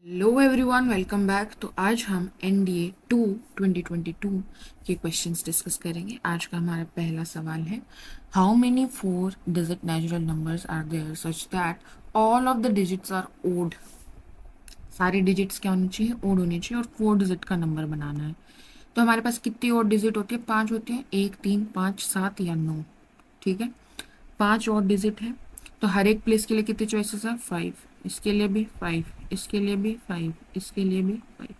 Hello everyone, welcome back. तो आज हम एनडीए 2 2022 के क्वेश्चंस डिस्कस करेंगे। आज का हमारा पहला सवाल है, how many 4 digit natural numbers are there such that all of the digits are odd. सारे डिजिट्स क्या होने चाहिए? ओड होने चाहिए और 4 डिजिट का नंबर बनाना है। तो हमारे पास कितनी और डिजिट होती है? 5 होती है। 1, 3, 5, 7 या 9। ठीक है, 5 और डिजिट है। तो हर एक प्लेस के लिए कितने चॉइसेस हैं? 5। इसके लिए भी 5, इसके लिए भी 5, इसके लिए भी 5।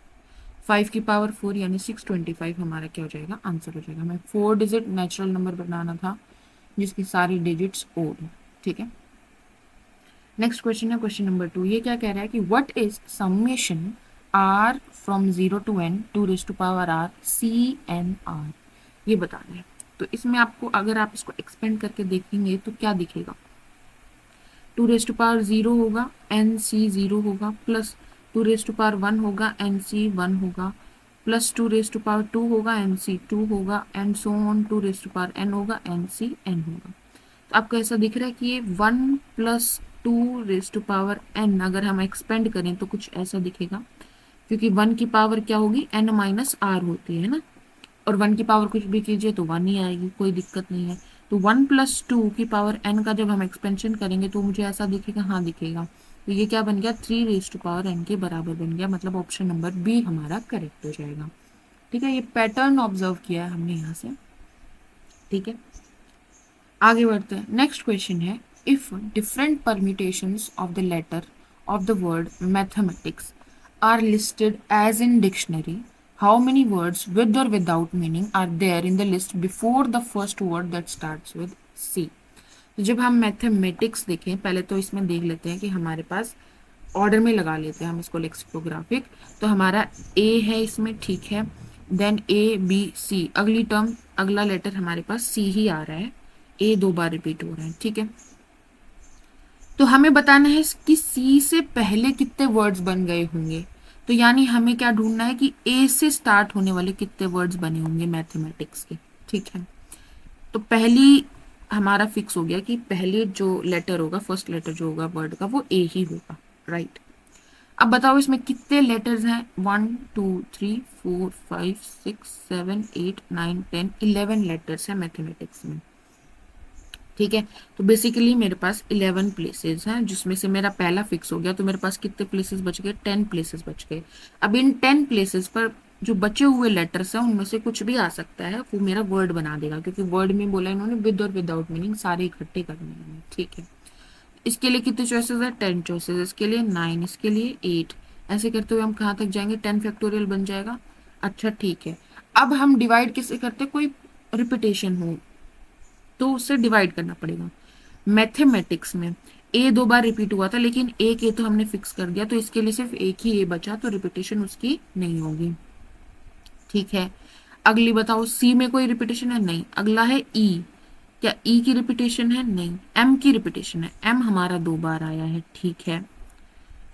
5 की पावर 4 यानी 625 हमारा क्या हो जाएगा? आंसर हो जाएगा। हमें 4 डिजिट नेचुरल नंबर बनाना था जिसकी सारी डिजिट्स ओड है। ठीक है, नेक्स्ट क्वेश्चन है क्वेश्चन नंबर 2। ये क्या कह रहा है कि what is summation r from 0 to n 2 r c n r, ये बताना है। तो इसमें आपको, अगर आप इसको एक्सपेंड करके देखेंगे तो क्या दिखेगा? 2 0 होगा, एन सी 0 होगा, प्लस 2 1 होगा, एन सी 1 होगा, प्लस 2 होगा, एन सी 2 होगा, एंड सो ऑन 2 n होगा, एन सी n होगा। तो आपको ऐसा दिख रहा है कि ये 1 प्लस 2 n अगर हम एक्सपेंड करें तो कुछ ऐसा दिखेगा, क्योंकि 1 की पावर क्या होगी? n माइनस आर होती है ना, और 1 की पावर कुछ भी कीजिए तो 1 ही आएगी, कोई दिक्कत नहीं है। तो 1 + 2 की पावर n का जब हम एक्सपेंशन करेंगे तो मुझे ऐसा दिखेगा, हाँ दिखेगा। तो ये क्या बन गया? 3 n के बराबर बन गया, मतलब ऑप्शन नंबर बी हमारा करेक्ट हो जाएगा। ठीक है, ये पैटर्न ऑब्जर्व किया है हमने यहाँ से। ठीक है, आगे बढ़ते हैं। नेक्स्ट क्वेश्चन है, if different permutations of the letter of the word mathematics are listed as in dictionary, how many words with और without meaning are there in the list before the first word that starts with C. तो जब हम mathematics देखें, पहले तो इसमें देख लेते हैं कि हमारे पास ऑर्डर में लगा लेते हैं हम इसको, लेक्सिकोग्राफिक। तो हमारा ए है इसमें, ठीक है, देन ए बी सी, अगली टर्म अगला लेटर हमारे पास सी ही आ रहा है, ए 2 बार रिपीट हो रहा है। ठीक है, तो हमें बताना है कि सी से पहले कितने वर्ड्स बन गए होंगे। तो यानी हमें क्या ढूंढना है कि ए से स्टार्ट होने वाले कितने वर्ड्स बने होंगे मैथमेटिक्स के। ठीक है, तो पहली हमारा फिक्स हो गया कि पहले जो लेटर होगा, फर्स्ट लेटर जो होगा वर्ड का, वो ए ही होगा। राइट, अब बताओ इसमें कितने लेटर्स हैं? 1 2 3 4 5 6 7 8 9 10 11 लेटर्स हैं मैथमेटिक्स में। ठीक है, तो बेसिकली मेरे पास 11 प्लेसेस हैं, जिसमें से मेरा पहला फिक्स हो गया। तो मेरे पास कितने प्लेसेस बच गए? 10 प्लेसेस बच गए। अब इन 10 प्लेसेस पर जो बचे हुए लेटर्स हैं उनमें से कुछ भी आ सकता है, वो मेरा वर्ड बना देगा, क्योंकि वर्ड में बोला इन्होंने विद और विदाउट मीनिंग सारे इकट्ठे करने हैं। ठीक है, इसके लिए कितने चॉइसेस है? 10 चॉइसेस। इसके लिए 9, इसके लिए 8। ऐसे करते हुए हम कहाँ तक जाएंगे? 10 फैक्टोरियल बन जाएगा। अच्छा ठीक है, अब हम डिवाइड किससे करते? कोई रिपीटेशन हो तो उससे डिवाइड करना पड़ेगा। मैथमेटिक्स में ए 2 बार रिपीट हुआ था, लेकिन एक ए तो हमने फिक्स कर दिया, तो इसके लिए सिर्फ एक ही ए बचा, तो रिपीटेशन उसकी नहीं होगी। ठीक है, अगली बताओ, सी में कोई रिपीटेशन है? नहीं। अगला है ई, क्या ई की रिपीटेशन है? नहीं। एम की रिपीटेशन है, एम हमारा 2 बार आया है। ठीक है,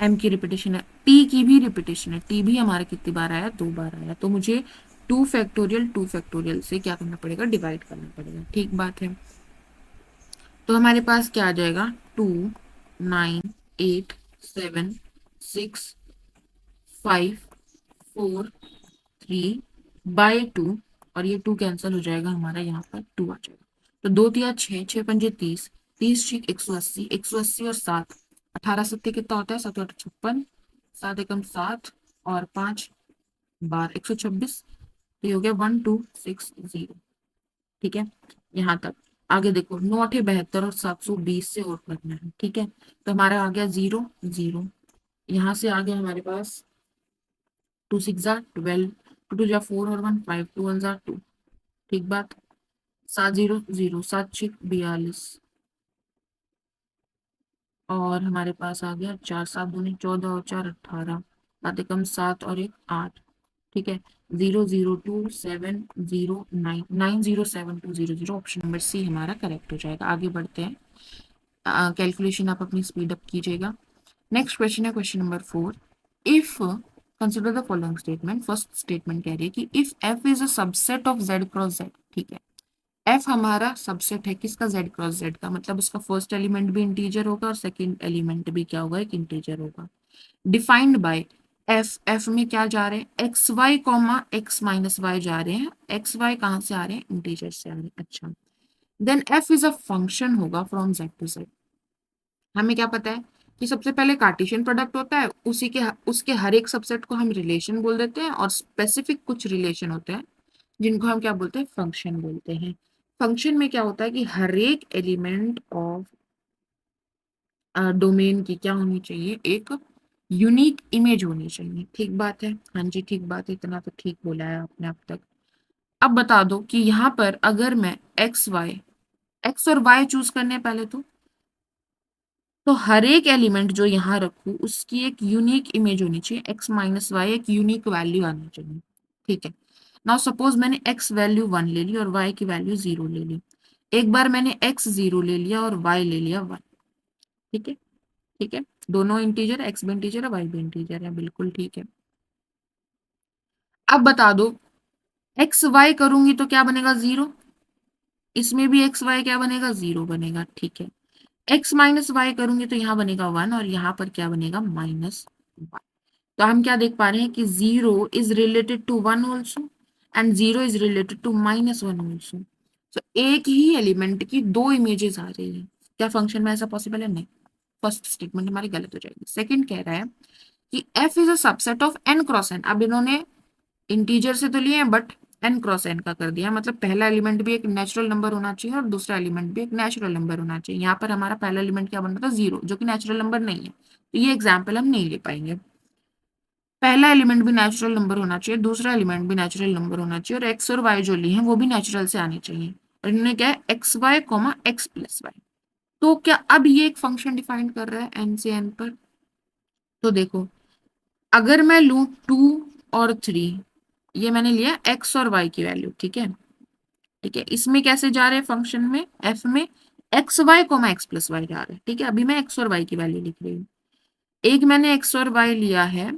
एम की रिपीटेशन है। टी की भी रिपीटेशन है, टी भी हमारा कितनी बार आया? 2 बार आया। तो मुझे 2 फैक्टोरियल से क्या करना पड़ेगा? डिवाइड करना पड़ेगा। ठीक बात है, तो हमारे पास क्या आ जाएगा? 2 9 8 7 6 5 4 3/2, और ये 2 कैंसिल हो जाएगा, हमारा यहाँ पर 2 आ जाएगा। तो 2 × 3 = 6, 6 × 5 = 30, 30 × 180, 180 और 7, 18 7 कितना होता है? 7 8 56, 7 एकम 7 और 5 12, 126। तो ये हो गया 1260। ठीक है, यहाँ तक। आगे देखो, 9 8 72 और 720 से और करना है। ठीक है, तो हमारा आ गया 0 0। यहाँ से आ गया हमारे पास 2 6 12, 2 2 4 और 1 5, 2 1 2। ठीक बात, 7 0 0, 7 6 42, और हमारे पास आ गया 4 7 दूनी 14 और 4 18, 7 एकम 7 और 1 8। ठीक है, 0 0 2 7 0 9 9 0 7 2 0 0, ऑप्शन नंबर सी हमारा करेक्ट हो जाएगा। आगे बढ़ते हैं, कैलकुलेशन आप अपनी स्पीड अप कीजिएगा। नेक्स्ट क्वेश्चन है question number 4। If consider the following statement. First statement कह रही है कि if F is a subset of Z cross Z. ठीक है, एफ हमारा सबसेट है किसका? जेड क्रॉस जेड का, मतलब उसका फर्स्ट एलिमेंट भी इंटीजर होगा और सेकंड एलिमेंट भी क्या होगा? एक इंटीजर होगा। डिफाइंड बाय एफ में क्या जा रहे हैं, x y comma x minus y जा रहे हैं, एक्स वाई कहाँ से आ रहे हैं, इंटीजर से आ रहे हैं। अच्छा, then f is a function होगा फ्रॉम जेड टू जेड। हमें क्या पता है कि सबसे पहले कार्टेशियन प्रोडक्ट होता है, उसी के उसके हर एक सबसेट को हम रिलेशन बोल देते हैं, और स्पेसिफिक कुछ रिलेशन होते हैं जिनको हम क्या बोलते हैं, फंक्शन बोलते हैं। फंक्शन में क्या होता है कि हर एक एलिमेंट ऑफ डोमेन की क्या होनी चाहिए, एक यूनिक इमेज होनी चाहिए। ठीक बात है, हाँ जी ठीक बात है, इतना तो ठीक बोला है आपने अब तक। अब बता दो कि यहाँ पर अगर मैं एक्स और वाई चूज करने हैं पहले तो हर एक एलिमेंट जो यहाँ रखूँ उसकी एक यूनिक इमेज होनी चाहिए, एक्स माइनस वाई एक यूनिक वैल्यू आनी चाहिए। ठीक है, नाउ सपोज मैंने एक्स वैल्यू 1 ले ली और वाई की वैल्यू 0 ले ली। एक बार मैंने एक्स 0 ले लिया और वाई ले लिया 1। ठीक है, ठीक है, दोनों इंटीजर, एक्स भी इंटीजर है वाई भी इंटीजर है, बिल्कुल ठीक है। अब बता दो, एक्स वाई करूंगी तो क्या बनेगा, 0। इसमें भी एक्स वाई क्या बनेगा, 0 बनेगा। ठीक है, एक्स माइनस वाई करूंगी तो यहाँ बनेगा 1 और यहाँ पर क्या बनेगा, -1। तो हम क्या देख पा रहे हैं कि 0 is related to 1 also and 0 is related to -1 also. तो एक ही एलिमेंट की दो इमेजेस आ रही है। क्या फंक्शन में ऐसा पॉसिबल है, नहीं। फर्स्ट स्टेटमेंट हमारी गलत हो जाएगी। सेकंड कह रहा है कि f is a subset of n cross n। अब इन्होंने इंटीजर से तो लिए हैं बट n क्रॉस n का कर दिया, मतलब पहला एलिमेंट भी एक नेचुरल नंबर होना चाहिए और दूसरा एलिमेंट भी एक नेचुरल नंबर होना चाहिए। यहाँ पर हमारा पहला एलिमेंट क्या बन रहा था, 0, जो कि नेचुरल नंबर नहीं है, तो ये एग्जाम्पल हम नहीं ले पाएंगे। पहला एलिमेंट भी नेचुरल नंबर होना चाहिए, दूसरा एलिमेंट भी नेचुरल नंबर होना चाहिए, और एक्स और वाई जो लिए हैं वो भी नेचुरल से आनी चाहिए। और इन्होंने क्या है, x y comma x plus y. तो क्या अब ये एक फंक्शन डिफाइन कर रहा है एन से एन पर। तो देखो, अगर मैं लूं 2 और 3, ये मैंने लिया एक्स और वाई की वैल्यू। ठीक है, ठीक है, इसमें कैसे जा रहे हैं फंक्शन में, एफ में x y comma x plus y जा रहे हैं। ठीक है, अभी मैं एक्स और वाई की वैल्यू लिख रही हूँ। एक मैंने एक्स और वाई लिया है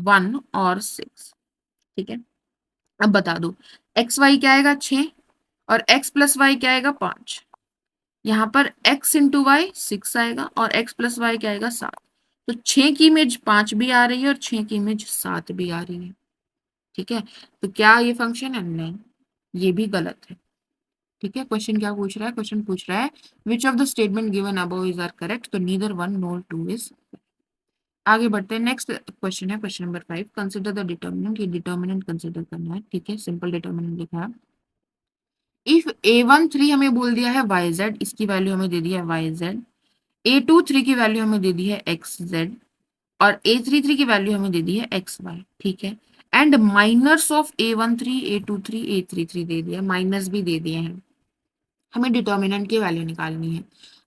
1 और 6। ठीक है, अब बता दो, एक्स वाई क्या आएगा, 6, और एक्स प्लस वाई क्या आएगा, 5। यहाँ पर x इंटू वाई 6 आएगा और x प्लस वाई क्या आएगा, 7। तो 6 की इमेज 5 भी आ रही है और 6 की इमेज 7 भी आ रही है। ठीक है, तो क्या ये फंक्शन है, नहीं, ये भी गलत है। ठीक है, क्वेश्चन क्या पूछ रहा है, क्वेश्चन पूछ रहा है which of the statement given above is are correct, तो नीदर 1 नॉर 2 इज। आगे बढ़ते हैं, नेक्स्ट क्वेश्चन है question number 5, consider the determinant. ये डिटर्मिनेंट कंसिडर करना है। ठीक है, सिंपल डिटर्मिनेंट लिखा है। इफ a1 3 हमें बोल दिया है yz, इसकी वैल्यू हमें दे दी है yz, a2 3 की वैल्यू हमें दे दी है xz, और a3 3 की वैल्यू हमें दे दी है xy। ठीक है, and minus of a1 3 a2 3 a3 3 दे दिया, माइनस भी दे दिए हैं। हमें डिटर्मिनेंट की वैल्यू निकालनी है।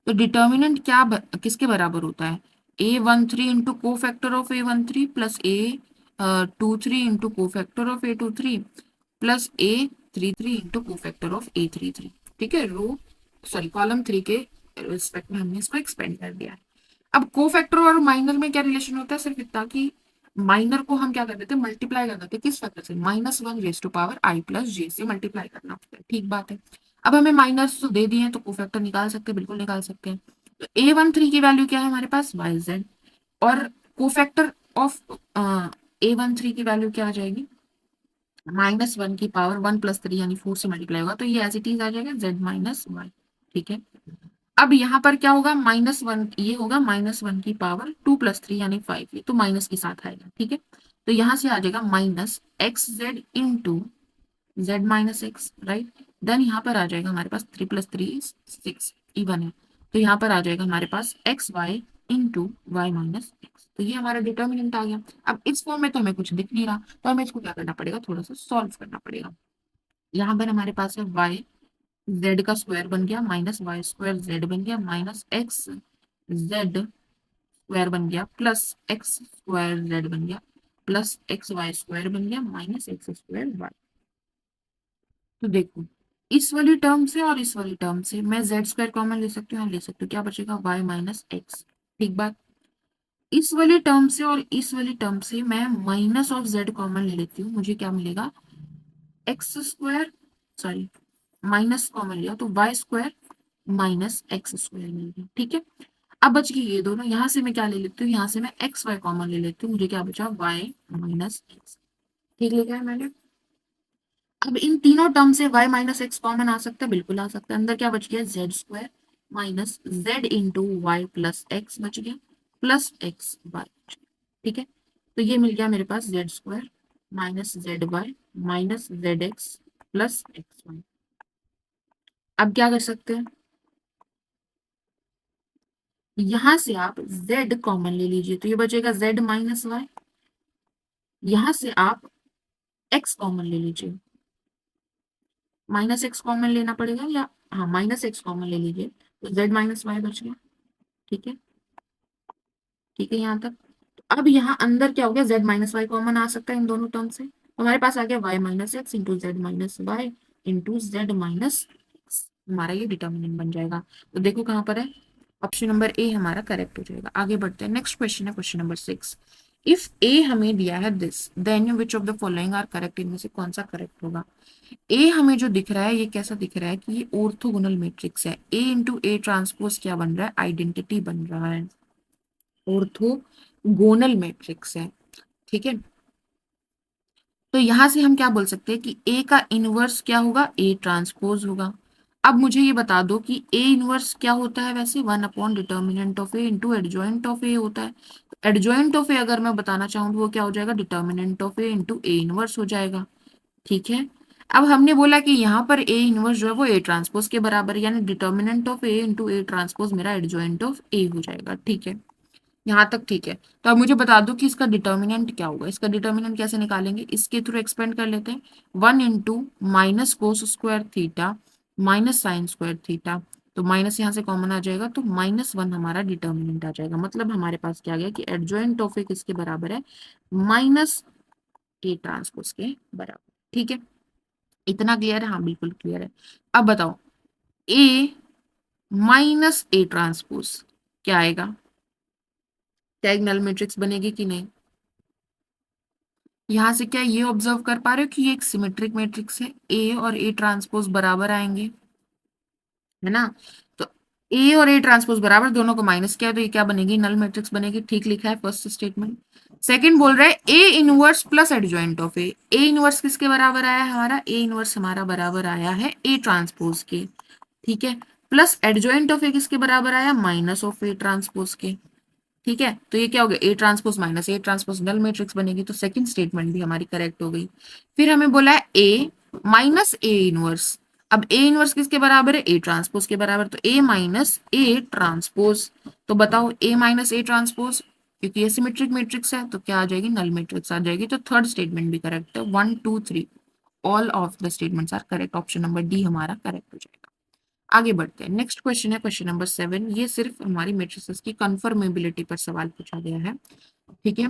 तो डिटर्मिनेंट क्या किसके बराबर होता है, a13 into cofactor of a13 plus a23 into cofactor of a23 plus a33 into cofactor of a33। ठीक है, रो सॉरी कॉलम 3 के रिस्पेक्ट में हमने इसको एक्सपेंड कर दिया है। अब को फैक्टर और माइनर में क्या रिलेशन होता है, सिर्फ इतना कि माइनर को हम क्या कर देते हैं, मल्टीप्लाई कर देते हैं, किस फैक्टर से, -1 raise to power i plus j से मल्टीप्लाई करना होता है। ठीक बात है। अब हमें माइनस तो दे दिए हैं तो कोफैक्टर निकाल सकते हैं, बिल्कुल निकाल सकते हैं। तो a13 की वैल्यू क्या है हमारे पास, yz, और कोफैक्टर ऑफ a13 की वैल्यू क्या आ जाएगी, -1 की पावर 1 प्लस 3 यानी 4 से मल्टीप्लाई होगा, तो ये एज इट इज आ जाएगा z माइनस वाई। ठीक है, अब यहाँ पर क्या होगा, -1, ये होगा -1 की पावर 2 प्लस 3 यानी 5, ये तो माइनस के साथ आएगा। ठीक है, तो यहाँ से आ जाएगा minus x z into z minus x, right. Then यहाँ पर आ जाएगा हमारे पास 3 प्लस 3 6 इवन है, तो यहाँ पर आ जाएगा हमारे पास X Y into Y minus X. तो ये हमारा डिटर्मिनेंट आ गया। अब इस फॉर्म में तो हमें कुछ दिख नहीं रहा, तो हमें इसको क्या करना पड़ेगा, थोड़ा सा सॉल्व करना पड़ेगा। यहाँ पर हमारे पास है वाई जेड का स्क्वायर बन गया, माइनस वाई स्क्वायर जेड बन गया, माइनस एक्स जेड स्क्वायर बन गया, प्लस एक्स स्क्वायर जेड बन गया, प्लस एक्स वाई स्क्वायर बन गया, माइनस एक्स स्क्वायर वाई। तो देखो, इस वाली टर्म से और इस वाली टर्म से मैं जेड स्क्वायर कॉमन ले सकती हूँ, ले सकती हूँ, क्या बचेगा, वाई माइनस एक्स। ठीक बात, इस वाली टर्म से और इस वाली टर्म से मैं माइनस ऑफ जेड कॉमन ले लेती हूँ, मुझे क्या मिलेगा, X square, sorry minus common लिया तो Y square minus X square मिल गया। ठीक है, अब बच गई ये दोनों, यहाँ से मैं क्या ले लेती हूँ, यहाँ से मैं एक्स वाई कॉमन ले लेती हूँ, मुझे क्या बचा वाई माइनस एक्स। ठीक लिखा है मैंने। अब इन तीनों टर्म से y माइनस एक्स कॉमन आ सकता है, बिल्कुल आ सकता है। अंदर क्या बच गया z square minus z into y plus x बच गया, प्लस एक्स वाई। ठीक है, तो ये मिल गया मेरे पास Z square minus Z Y minus Z X plus X Y. अब क्या कर सकते हैं, यहां से आप z कॉमन ले लीजिए, तो ये बचेगा z माइनस वाई। यहां से आप x कॉमन ले लीजिए, माइनस एक्स कॉमन लेना पड़ेगा, या हाँ माइनस एक्स कॉमन ले लीजिए, तो z माइनस वाई बच गया। ठीक है, ठीक है यहाँ तक। अब यहाँ अंदर क्या हो गया, z माइनस वाई कॉमन आ सकता है इन दोनों टर्म से, तो हमारे पास आ गया y minus x into z minus y into z minus x. हमारा ये डिटर्मिनेंट बन जाएगा। तो देखो कहाँ पर है, ऑप्शन नंबर ए हमारा करेक्ट हो जाएगा। आगे बढ़ते हैं, नेक्स्ट क्वेश्चन है क्वेश्चन नंबर 6। इफ ए हमें दिया है this then which of the following are correct, इनमें से कौन सा करेक्ट होगा। ए हमें जो दिख रहा है ये कैसा दिख रहा है कि ये ऑर्थोगोनल मैट्रिक्स है, ए इंटू ए ट्रांसपोज क्या बन रहा है, आइडेंटिटी बन रहा है, ऑर्थोगोनल मैट्रिक्स है। ठीक है, तो यहां से हम क्या बोल सकते हैं कि ए का इनवर्स क्या होगा, ए ट्रांसपोज होगा। अब मुझे ये बता दो कि ए इनवर्स क्या होता है, वैसे one by determinant of A into adjoint of A होता है। एडजॉइंट ऑफ ए अगर मैं बताना चाहूँ तो वो क्या हो जाएगा, determinant of A into A inverse हो जाएगा। ठीक है, अब हमने बोला कि यहाँ पर ए इनवर्स जो है वो ए ट्रांसपोज के बराबर है, यानी determinant of A into A transpose मेरा एडजॉइंट ऑफ ए हो जाएगा। ठीक है, यहाँ तक ठीक है। तो अब मुझे बता दो कि इसका डिटर्मिनेंट क्या होगा, इसका डिटर्मिनेंट कैसे निकालेंगे, इसके थ्रू एक्सपेंड कर लेते हैं। 1 into minus cos square theta minus sine square theta, तो माइनस यहाँ से कॉमन आ जाएगा, तो -1 हमारा डिटर्मिनेंट आ जाएगा। मतलब हमारे पास क्या आ गया कि एडजॉइंट ऑफ ए किसके बराबर है, माइनस ए ट्रांसपोज के बराबर। ठीक है, इतना क्लियर है, हाँ बिल्कुल क्लियर है। अब बताओ ए माइनस ए ट्रांसपोज क्या आएगा, क्या एक नल मैट्रिक्स बनेगी कि नहीं। यहां से क्या ये ऑब्जर्व कर पा रहे हो कि ये एक सिमेट्रिक मैट्रिक्स है, ए और ए ट्रांसपोज बराबर आएंगे, है ना। तो ए और ए ट्रांसपोज बराबर, दोनों को माइनस किया तो ये क्या बनेगी, नल मैट्रिक्स बनेगी। ठीक लिखा है फर्स्ट स्टेटमेंट। सेकंड बोल रहा है A inverse plus adjoint of A, A inverse किसके बराबर आया है हमारा, ए इनवर्स हमारा बराबर आया है ए ट्रांसपोज के। ठीक है, प्लस एडजॉइंट ऑफ ए किसके बराबर आया, माइनस ऑफ ए ट्रांसपोज के। ठीक है, तो ये क्या हो गया, A transpose minus A transpose null matrix बनेगी, तो सेकंड स्टेटमेंट भी हमारी करेक्ट हो गई। फिर हमें बोला है ए माइनस ए इनवर्स, अब ए इनवर्स किसके बराबर है, ए ट्रांसपोज के बराबर, तो ए माइनस ए ट्रांसपोज। तो बताओ ए माइनस ए ट्रांसपोज, क्योंकि ये सिमेट्रिक मैट्रिक्स है तो क्या आ जाएगी, नल मैट्रिक्स आ जाएगी। तो थर्ड स्टेटमेंट भी करेक्ट है, 1 2 3 all of the statements are correct, option number D हमारा करेक्ट हो जाएगा। आगे बढ़ते हैं, नेक्स्ट क्वेश्चन है क्वेश्चन नंबर 7। ये सिर्फ हमारी मैट्रिसेस की कंफर्मेबिलिटी पर सवाल पूछा गया है। ठीक है,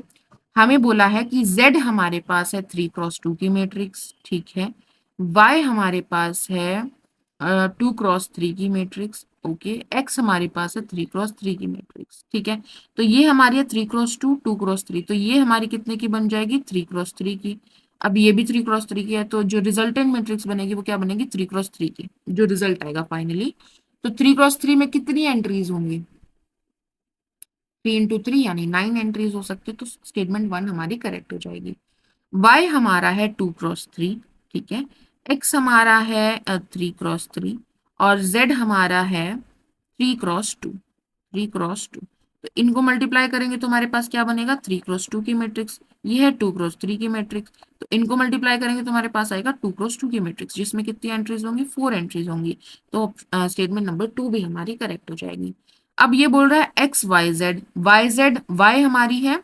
हमें बोला है कि Z हमारे पास है 3x2 की मैट्रिक्स, ठीक है, Y हमारे पास है 2x3 की मैट्रिक्स, ओके, X हमारे पास है 3x3 की मैट्रिक्स। ठीक है, तो ये हमारी है 3x2 2x3, तो ये हमारी कितने की बन जाएगी, 3x3 की। अब ये भी 3x3 की है, तो जो रिजल्टेंट मैट्रिक्स बनेगी वो क्या बनेगी, 3x3 की, जो रिजल्ट आएगा फाइनली। तो 3x3 में कितनी एंट्रीज होंगी, 3 × 3 यानी 9 एंट्रीज हो सकती है, तो स्टेटमेंट 1 हमारी करेक्ट हो जाएगी। Y हमारा है 2x3, ठीक है, X हमारा है 3x3 और Z हमारा है 3x2, 3x2। तो इनको मल्टीप्लाई करेंगे तो हमारे पास क्या बनेगा, 3x2 की मैट्रिक्स, ये है 2x3 की मैट्रिक्स, तो इनको मल्टीप्लाई करेंगे तो हमारे पास आएगा 2x2 की मैट्रिक्स, जिसमें कितनी एंट्रीज होंगी, 4 एंट्रीज होंगी। तो स्टेटमेंट नंबर 2 भी हमारी करेक्ट हो जाएगी। अब ये बोल रहा है XYZ, Y हमारी है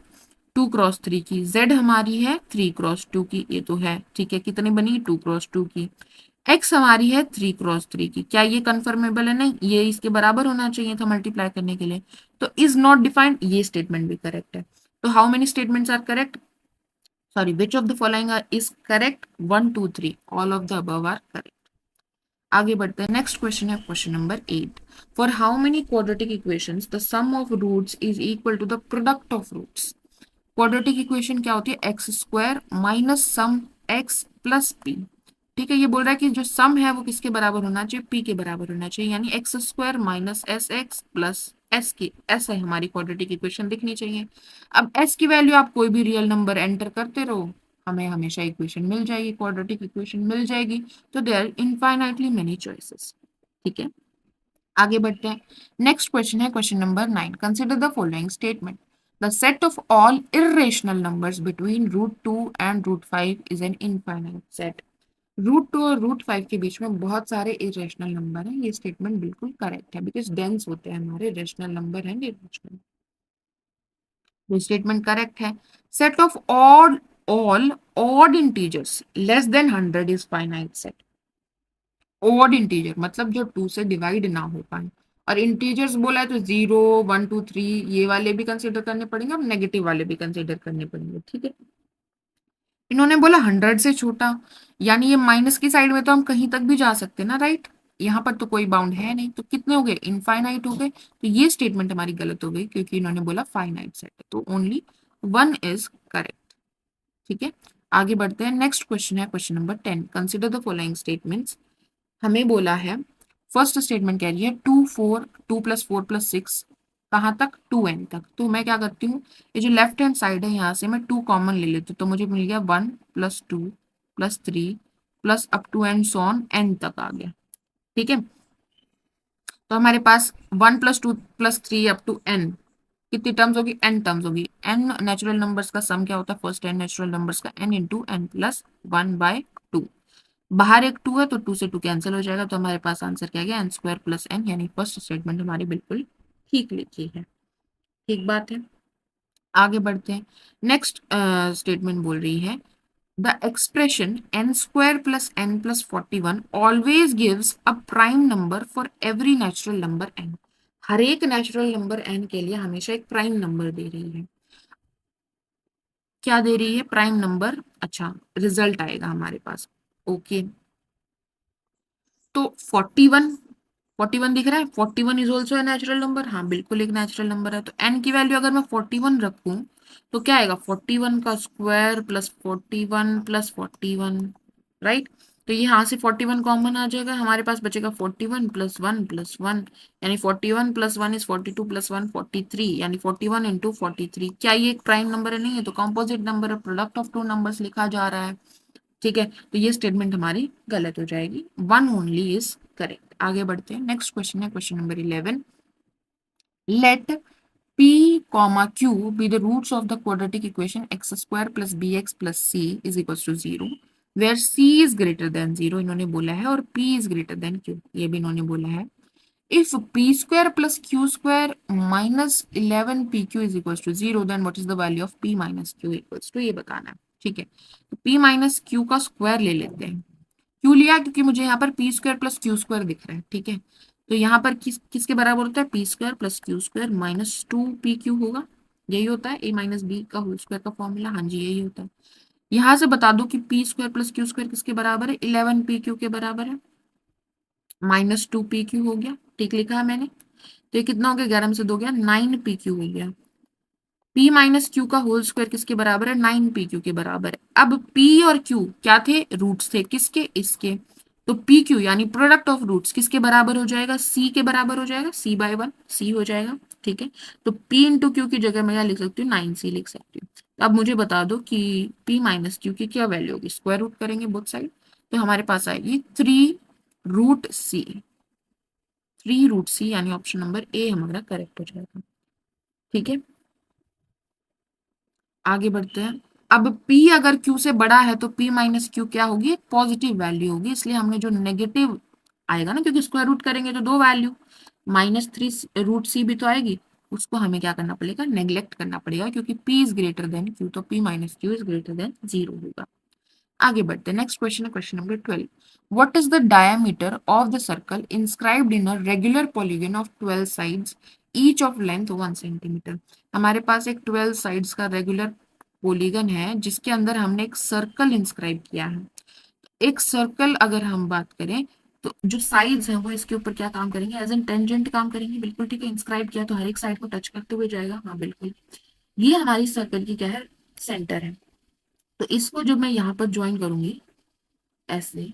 2x3 की, Z हमारी है 3x2 की, ये तो है, ठीक है, कितनी बनी, 2x2 की। X हमारी है 3x3 की, क्या ये कंफर्मेबल है, नहीं, ये इसके बराबर होना चाहिए था मल्टीप्लाई करने के लिए, तो इज नॉट डिफाइंड, ये स्टेटमेंट भी करेक्ट है। तो how many statements are correct, sorry which of the following are is correct, 1 2 3 all of the above are correct. आगे बढ़ते हैं, नेक्स्ट क्वेश्चन है question number 8। For how many quadratic equations the sum of roots is equal to the product of roots. Quadratic equation क्या होती है, x square minus sum x plus P. ठीक है, ये बोल रहा है कि जो सम है वो किसके बराबर होना चाहिए, पी के बराबर होना चाहिए, यानी x square minus S x plus S की, ऐसे हमारी क्वाड्रेटिक इक्वेशन दिखनी चाहिए। अब एस की वैल्यू आप कोई भी रियल नंबर एंटर करते रहो, हमें हमेशा इक्वेशन मिल जाएगी, क्वाड्रेटिक इक्वेशन मिल जाएगी। तो there are infinitely many choices. ठीक है, आगे बढ़ते हैं। नेक्स्ट क्वेश्चन है question number 9। Consider the following statement. The set of all irrational numbers between √2 and √5 is an infinite set. √2 और √5 के बीच में बहुत सारे इरेशनल नंबर हैं। ये स्टेटमेंट बिल्कुल करेक्ट है, बिकॉज डेंस होते हैं हमारे, रेशनल नंबर एंड इरेशनल। ये स्टेटमेंट करेक्ट है। Set of all odd integers less than 100 is finite set. Odd integer मतलब जो 2 से डिवाइड ना हो पाए, और इंटीजर्स बोला है तो 0 1 2 3 ये वाले भी कंसीडर करने पड़ेंगे और नेगेटिव वाले भी कंसीडर करने पड़ेंगे। ठीक है, इन्होंने बोला 100 से छोटा, यानी ये माइनस की साइड में तो हम कहीं तक भी जा सकते हैं ना, राइट। यहाँ पर तो कोई बाउंड है नहीं, तो कितने हो गए, इनफाइनाइट हो गए। तो ये स्टेटमेंट हमारी गलत हो गई, क्योंकि इन्होंने बोला फाइनाइट सेट है, तो ओनली 1 इज करेक्ट। ठीक है, आगे बढ़ते हैं। नेक्स्ट क्वेश्चन है question number 10। Consider the following statements. हमें बोला है, फर्स्ट स्टेटमेंट कह रही है 2 4 2 + 4 + 6 कहाँ तक, 2n तक। तो मैं क्या करती हूँ, ये जो लेफ्ट हैंड साइड है यहाँ से मैं 2 कॉमन ले लेती हूँ, तो मुझे मिल गया 1 + 2 + 3 plus up to and so on n तक आ गया। ठीक है, तो हमारे पास 1 + 2 + 3 अप टू n कितनी टर्म्स होगी, n टर्म्स होगी। n नेचुरल नंबर्स का सम क्या होता है, फर्स्ट n नेचुरल नंबर्स का n इंटू n प्लस 1/2। बाहर एक 2 है तो 2 से 2 कैंसिल हो जाएगा, तो हमारे पास आंसर क्या गया, n² + n, यानी फर्स्ट स्टेटमेंट हमारी बिल्कुल ठीक लिखी है। ठीक बात है, आगे बढ़ते हैं। नेक्स्ट स्टेटमेंट बोल रही है, the expression n² + n + 41 always gives a prime number for every natural number n। हर एक नेचुरल नंबर n के लिए हमेशा एक प्राइम नंबर दे रही है। क्या दे रही है, प्राइम नंबर। अच्छा, रिजल्ट आएगा हमारे पास। ओके, तो 41 दिख रहा है, 41 is also a natural number. हाँ बिल्कुल एक नेचुरल नंबर है। तो n की वैल्यू अगर मैं 41 रखूं तो क्या आएगा, 41 का स्क्वायर प्लस 41 प्लस 41, राइट। तो ये यहाँ से 41 कॉमन आ जाएगा, हमारे पास बचेगा 41 + 1 + 1, यानी 41 + 1 इज 42 + 1 43, यानी 41 × 43। क्या ये एक प्राइम नंबर है, नहीं है, तो कॉम्पोजिट नंबर है, प्रोडक्ट ऑफ टू नंबर्स लिखा जा रहा है। ठीक है, तो ये स्टेटमेंट हमारी गलत हो जाएगी, 1 ओनली इज करेक्ट। आगे बढ़ते हैं। नेक्स्ट क्वेश्चन है question number 11। Let p, q be the roots of the quadratic equation x² + bx + c is equals to 0 where c is greater than 0 इन्होंने बोला है, और p is greater than q ये भी इन्होंने बोला है। If p² + q² minus 11pq is equals to 0 then what is the value of p minus q equals to, ये बताना है। ठीक है, तो p minus q का स्क्वायर ले लेते हैं। क्यों लिया, क्योंकि मुझे यहाँ पर p² + q² दिख रहा है। ठीक है, तो यहाँ पर किसके बराबर होता है, p² + q² माइनस 2pq होगा। यही होता है a - b का होल स्क्वायर का फॉर्मूला। हाँ जी, यही होता है। यहाँ से बता दो कि p² + q² किसके बराबर है, 11pq के बराबर है, माइनस 2pq हो गया। ठीक लिखा है मैंने। तो ये कितना हो गया, 11 में से 2 गया, 9pq हो गया। p माइनस क्यू का होल स्क्वायर किसके बराबर है, 9pq के बराबर है। अब p और q क्या थे, रूट्स थे, किसके, इसके। तो pq यानी प्रोडक्ट ऑफ रूट्स किसके बराबर हो जाएगा, c के बराबर हो जाएगा, c/1 c हो जाएगा। ठीक है, तो p × q की जगह मैं क्या लिख सकती हूँ, 9c लिख सकती हूँ। तो अब मुझे बता दो कि p - q की क्या वैल्यू होगी, स्क्वायर रूट करेंगे बोथ साइड, तो हमारे पास आएगी 3√c। 3√c यानी ऑप्शन नंबर ए हमारा करेक्ट हो जाएगा। ठीक है, आगे बढ़ते हैं। अब p अगर q से बड़ा है तो p - q क्या होगी, पॉजिटिव वैल्यू होगी, इसलिए हमने जो नेगेटिव आएगा ना, क्योंकि स्क्वायर रूट करेंगे तो दो वैल्यू, -3√c भी तो आएगी, उसको हमें क्या करना पड़ेगा, नेग्लेक्ट करना पड़ेगा, क्योंकि p is greater than q, तो p - q is greater than 0 होगा। आगे बढ़ते हैं। नेक्स्ट क्वेश्चन है question number 12। What is the diameter of the circle inscribed in a regular polygon of 12 sides each of length 1 centimetre. हमारे पास एक 12 sides का regular polygon है जिसके अंदर हमने एक सर्कल इंस्क्राइब किया है। एक सर्कल अगर हम बात करें तो जो साइड्स हैं वो इसके ऊपर क्या काम करेंगे, एज एन टेंजेंट काम करेंगे। बिल्कुल ठीक है, इंस्क्राइब किया तो हर एक साइड को टच करते हुए जाएगा। हाँ बिल्कुल, ये हमारी सर्कल की क्या है, सेंटर है। तो इसको जब मैं यहाँ पर ज्वाइन करूंगी ऐसे,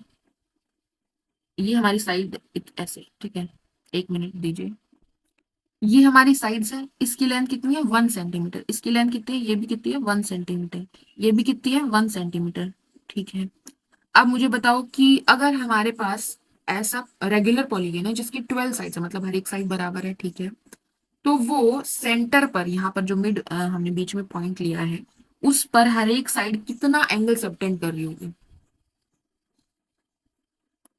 ये हमारी साइड ऐसे, ठीक है, एक मिनट दीजिए। ये हमारी साइड्स है, इसकी लेंथ कितनी है 1 सेंटीमीटर, इसकी लेंथ कितनी है, ये भी कितनी है 1 सेंटीमीटर, ये भी कितनी है 1 सेंटीमीटर। ठीक है, अब मुझे बताओ कि अगर हमारे पास ऐसा रेगुलर पॉलीगन है जिसकी 12 साइड्स है, मतलब हर एक साइड बराबर है, ठीक है, तो वो सेंटर पर, यहाँ पर जो मिड हमने बीच में पॉइंट लिया है, उस पर हर एक साइड कितना एंगल सबटेंड कर रही होगी,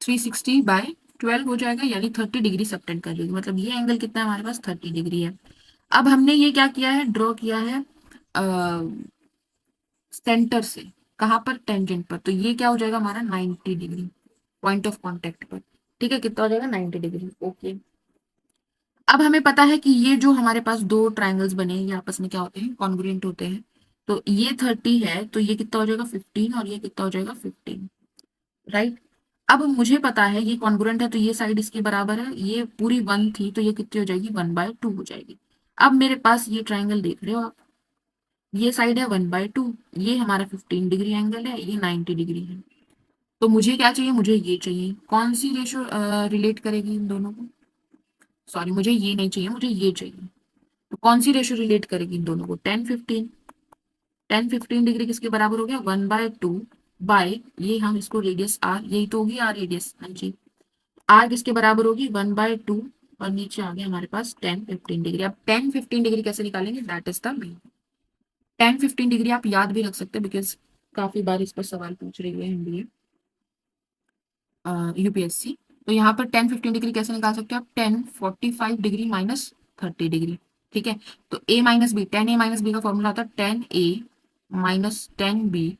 360/12 हो जाएगा, यानी 30 डिग्री सबटेंड कर रही होगी, मतलब ये एंगल कितना है हमारे पास 30 डिग्री है। अब हमने ये क्या किया है, ड्रॉ किया है सेंटर से, कहाँ पर, टेंजेंट पर, तो ये क्या हो जाएगा हमारा 90 डिग्री, पॉइंट ऑफ कांटेक्ट पर। ठीक है, कितना हो जाएगा 90 डिग्री। ओके, अब हमें पता है कि ये जो हमारे पास दो ट्राइंगल्स बने हैं ये आपस में क्या होते हैं, कॉन्ग्रुएंट होते हैं। तो ये 30 है तो ये कितना हो जाएगा 15, और ये कितना हो जाएगा 15, राइट। अब मुझे पता है ये कॉन्ग्रुएंट है तो ये साइड इसके बराबर है, ये पूरी 1 थी तो ये कितनी हो जाएगी 1/2 हो जाएगी। अब मेरे पास ये ट्राइंगल देख रहे हो आप, ये साइड है 1/2, ये हमारा 15 डिग्री एंगल है, ये 90 डिग्री है। तो मुझे क्या चाहिए, मुझे ये चाहिए, कौन सी रेशो रिलेट करेगी इन दोनों को, सॉरी मुझे ये नहीं चाहिए, मुझे ये चाहिए। तो कौन सी रेशो रिलेट करेगी इन दोनों को, 10-15, 10-15 डिग्री किसके बराबर हो गया 1/2 बाय, ये हम इसको रेडियस आर, यही तो होगी आर रेडियस, हाँ जी, आर किसके बराबर होगी 1/2, और नीचे आ गया हमारे पास 10-15 डिग्री। अब 10-15 डिग्री कैसे निकालेंगे, that is the main. 10-15 degree आप याद भी रख सकते हैं, बिकॉज काफी बार इस पर सवाल पूछ रही है एनडीए यूपीएससी। तो यहाँ पर 10-15 डिग्री कैसे निकाल सकते हो आप, 10-45 डिग्री माइनस 30 डिग्री। ठीक है, तो ए माइनस बी, 10a-b का फॉर्मूला होता है 10a-10b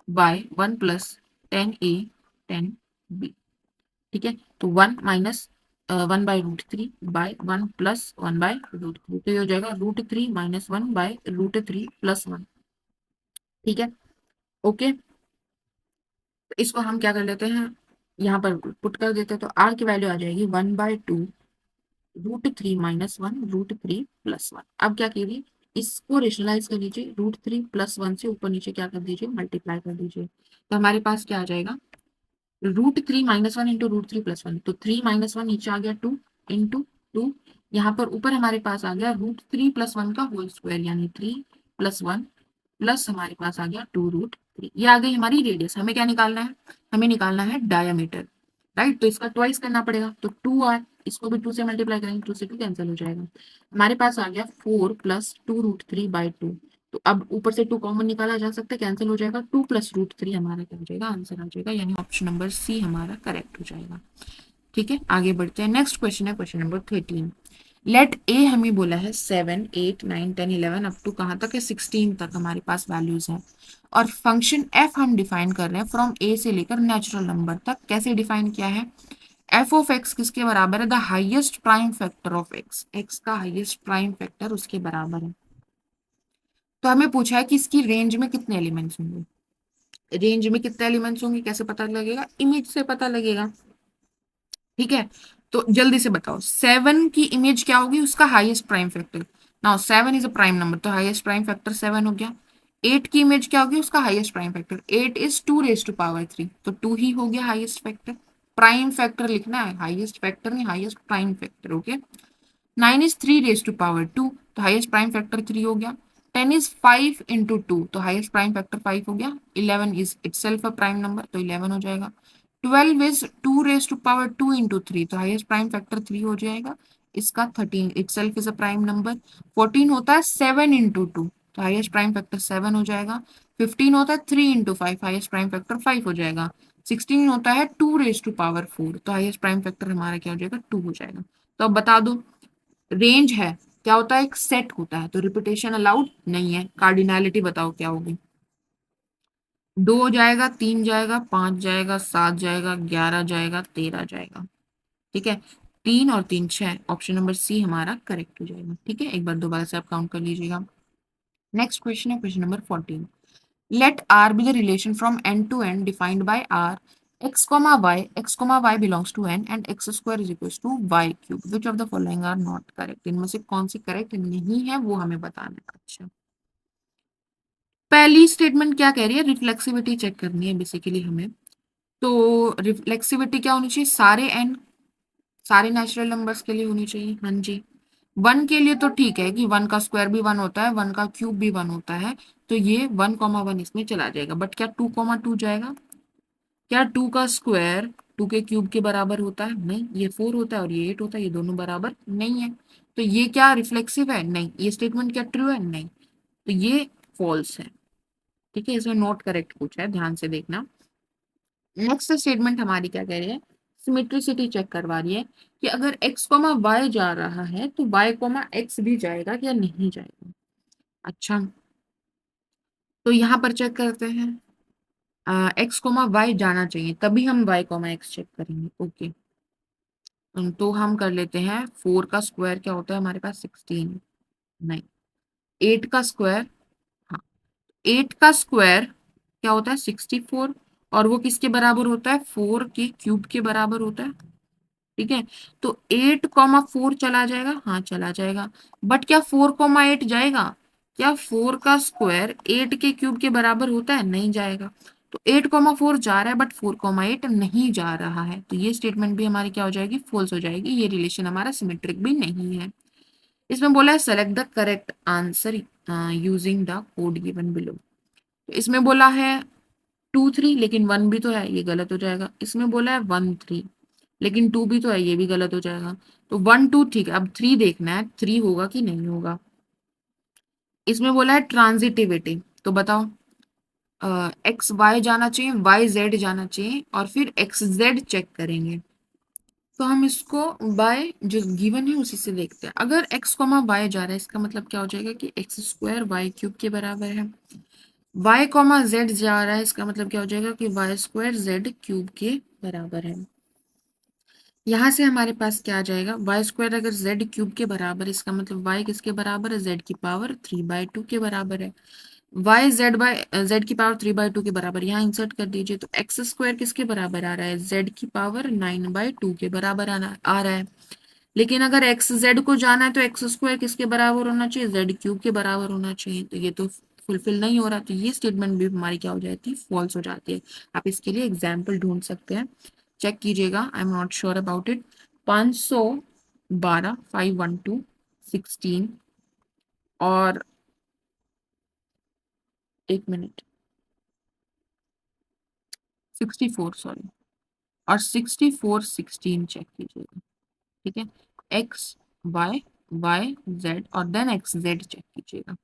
बाय 1 + 10a 10b। ठीक है, तो 1-1/√3/1 + 1/√3, तो ये हो जाएगा √3 - 1/√3 + 1। ठीक है, ओके, तो इसको हम क्या कर लेते हैं, यहाँ पर पुट कर देते हैं, तो आर की वैल्यू आ जाएगी 1/2√3 - 1 √3 + 1। अब क्या कीजिए, इसको रेशनलाइज कर लीजिए, √3 + 1 से ऊपर नीचे क्या कर दीजिए, मल्टीप्लाई कर दीजिए, तो हमारे पास क्या आ जाएगा, √3 - 1 इंटू √3 + 1, तो 3 - 1 नीचे आ गया 2 इंटू 2, यहाँ पर ऊपर हमारे पास आ गया √3 + 1 का होल स्क्वायर, यानी 3 + 1 प्लस हमारे पास आ गया 2√3, ये आ गई हमारी रेडियस। हमें क्या निकालना है, हमें निकालना है डायामीटर, राइट, तो इसका ट्वाइस करना पड़ेगा, तो 2r, इसको भी 2 से मल्टीप्लाई करेंगे, 2 से 2 कैंसिल हो जाएगा, हमारे पास आ गया 4 + 2√3/2। तो अब ऊपर से 2 कॉमन निकाला जा सकता है, कैंसिल हो जाएगा, 2 + √3 हमारा क्या हो जाएगा, आंसर आ जाएगा, यानी ऑप्शन नंबर सी हमारा करेक्ट हो जाएगा। ठीक है, आगे बढ़ते हैं, नेक्स्ट क्वेश्चन है क्वेश्चन नंबर 13। लेट ए हमें बोला है 7, 8, 9, 10, 11 अप टू कहाँ तक है 16 तक हमारे पास वैल्यूज हैं, और फंक्शन एफ हम डिफाइन कर रहे हैं फ्रॉम ए से लेकर नेचुरल नंबर तक। कैसे डिफाइन किया है, एफ ऑफ एक्स किसके बराबर है, the highest prime factor of x, x का हाइएस्ट प्राइम फैक्टर उसके बराबर है। तो हमें पूछा है कि इसकी रेंज में कितने एलिमेंट्स होंगे, रेंज में कितने एलिमेंट्स होंगे कैसे पता लगेगा, इमेज से पता लगेगा। ठीक है, तो जल्दी से बताओ 7 की इमेज क्या होगी, उसका highest prime factor, now 7 is a prime number तो हाईएस्ट प्राइम फैक्टर 7 हो गया। 8 की इमेज क्या होगी, उसका हाईएस्ट प्राइम फैक्टर, 8 इज 2⁻³ तो 2 ही हो गया हाईएस्ट फैक्टर। प्राइम फैक्टर लिखना है, हाईएस्ट फैक्टर नहीं, highest prime factor. Okay, 9 is 3⁻², तो हाईएस्ट प्राइम फैक्टर 3 हो गया। 10 इज 5 × 2, तो हाईएस्ट प्राइम फैक्टर 5 हो गया। 11 is itself a prime number तो 11 हो जाएगा। 12 इज 2⁻² × 3, तो हाईएस्ट प्राइम फैक्टर 3 हो जाएगा इसका। 13 itself is a prime number. 14 होता है 7 × 2, तो हाईएस्ट प्राइम फैक्टर 7 हो जाएगा। 15 होता है 3 × 5, हाईएस्ट प्राइम फैक्टर 5 हो जाएगा। 16 होता है 2⁻⁴, तो हाईएस्ट प्राइम फैक्टर हमारा क्या हो जाएगा 2 हो जाएगा। तो अब बता दो, रेंज है क्या होता है, एक सेट होता है, तो रिपीटेशन अलाउड नहीं है। कार्डिनैलिटी बताओ क्या होगी, 2 जाएगा, 3 जाएगा, 5 जाएगा, 7 जाएगा, 11 जाएगा, 13 जाएगा। ठीक है, 3 और 3 6, ऑप्शन नंबर सी हमारा करेक्ट हो जाएगा। ठीक है, एक बार दोबारा से आप काउंट कर लीजिएगा। नेक्स्ट क्वेश्चन है question number 14। Let R be the relation from n to n defined by R, x, y belongs to n and x square is equals to y cube. Which of the following are not correct? इनमें से कौन C correct नहीं है वो हमें बताना है। अच्छा, पहली स्टेटमेंट क्या कह रही है, रिफ्लेक्सिविटी चेक करनी है बेसिकली हमें। तो रिफ्लेक्सिविटी क्या होनी चाहिए, सारे n, सारे नेचुरल नंबर्स के लिए होनी चाहिए, हाँ जी। वन के लिए तो ठीक है कि वन का स्क्वायर भी वन होता है, वन का क्यूब भी वन होता है, तो ये 1,1 इसमें चला जाएगा। बट क्या 2,2 जाएगा? क्या 2 का स्क्वायर 2 के क्यूब के बराबर होता है? नहीं, ये 4 होता है और ये 8 होता है, ये दोनों बराबर नहीं है। तो ये क्या रिफ्लेक्सिव है? नहीं। ये स्टेटमेंट क्या ट्रू है? नहीं। तो ये फॉल्स है। ठीक है, इसमें नॉट करेक्ट पूछा है, ध्यान से देखना। नेक्स्ट स्टेटमेंट हमारी क्या कह रही है? सिमेट्रिसिटी चेक करवा रही है कि अगर x कॉमा वाई जा रहा है तो y कॉमा एक्स भी जाएगा या नहीं जाएगा। अच्छा, तो यहाँ पर चेक करते हैं। x कॉमा वाई जाना चाहिए, तभी हम y कॉमा एक्स चेक करेंगे। ओके, तो हम कर लेते हैं। 4 का स्क्वायर क्या होता है हमारे पास? 16। नहीं, 8 का स्क्वायर, हाँ, 8 का स्क्वायर क्या होता है? 64। और वो किसके बराबर होता है? 4 के क्यूब के बराबर होता है। ठीक है, तो 8,4 चला जाएगा, हाँ चला जाएगा। बट क्या 4,8 जाएगा? क्या 4 का स्क्वायर 8 के क्यूब के बराबर होता है? नहीं जाएगा। तो 8,4 जा रहा है बट 4,8 नहीं जा रहा है, तो ये स्टेटमेंट भी हमारी क्या हो जाएगी? फॉल्स हो जाएगी। ये रिलेशन हमारा सिमेट्रिक भी नहीं है। इसमें बोला है select the correct answer using the code given below. तो इसमें बोला है 2 3, लेकिन 1 भी तो है, ये गलत हो जाएगा। इसमें बोला है 1 3, लेकिन 2 भी तो है, ये भी गलत हो जाएगा। तो 1 2 ठीक है, अब 3 देखना है, 3 होगा कि नहीं होगा। इसमें बोला है ट्रांजिटिविटी, तो बताओ, एक्स वाई जाना चाहिए, वाई जेड जाना चाहिए, और फिर एक्स जेड चेक करेंगे। तो हम इसको बाय जो गिवन है उसी से देखते हैं। अगर एक्स कॉमा वाई जा रहा है, इसका मतलब क्या हो जाएगा कि एक्स स्क्वायर वाई क्यूब के बराबर है। वाई कॉमा जेड जा रहा है, इसका मतलब क्या हो जाएगा कि वाई स्क्वायर जेड क्यूब के बराबर है। यहाँ से हमारे पास क्या आ जाएगा? वाई स्क्वायर अगर जेड क्यूब के बराबर, इसका मतलब वाई किसके बराबर है? जेड की पावर 3/2 के बराबर है। वाई जेड की पावर 3/2 के बराबर, यहाँ इंसर्ट कर दीजिए। तो एक्स स्क्वायर किसके बराबर आ रहा है? जेड की पावर 9/2 के बराबर आ रहा है। लेकिन अगर एक्स जेड को जाना है तो एक्स स्क्वायर किसके बराबर होना चाहिए? जेड क्यूब के बराबर होना चाहिए। तो ये तो फुलफिल नहीं हो रहा, तो ये स्टेटमेंट भी हमारी क्या हो जाती है? फॉल्स हो जाती है। आप इसके लिए एग्जाम्पल ढूंढ सकते हैं, चेक कीजिएगा। I am not sure about it. 512, 512, 16, और 1 मिनट, 64, सॉरी, और 64 16 चेक कीजिएगा। ठीक है, एक्स वाई, वाई जेड, और देन एक्स जेड चेक कीजिएगा।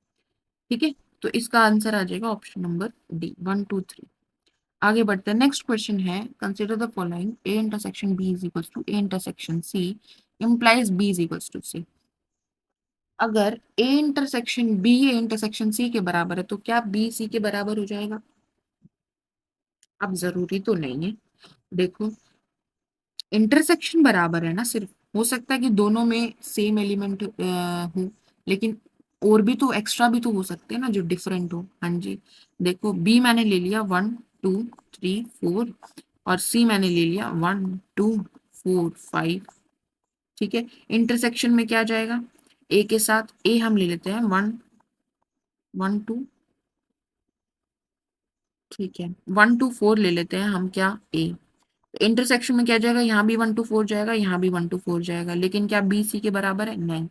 ठीक है, तो इसका आंसर आ जाएगा ऑप्शन नंबर डी, 1 2 3। आगे बढ़ते हैं। नेक्स्ट क्वेश्चन है, consider the following, A intersection B is equals to A intersection C implies B is equals to C. अगर A intersection B A intersection C के बराबर है तो क्या बी सी के बराबर हो जाएगा? अब जरूरी तो नहीं है, देखो, इंटरसेक्शन बराबर है ना, सिर्फ हो सकता है कि दोनों में सेम एलिमेंट हो, लेकिन और भी तो एक्स्ट्रा भी तो हो सकते हैं ना जो डिफरेंट हो। हाँ जी, देखो, बी मैंने ले लिया 1 2 3 4, और सी मैंने ले लिया 1 2 4 5। ठीक है, इंटरसेक्शन में क्या जाएगा? ए के साथ ए हम ले लेते हैं 1 1 2, ठीक है, 1 2 4 ले लेते हैं हम, क्या ए। तो इंटरसेक्शन में क्या जाएगा? यहाँ भी 1 2 4 जाएगा, यहाँ भी 1 2 4 जाएगा, लेकिन क्या बी सी के बराबर है? नहीं।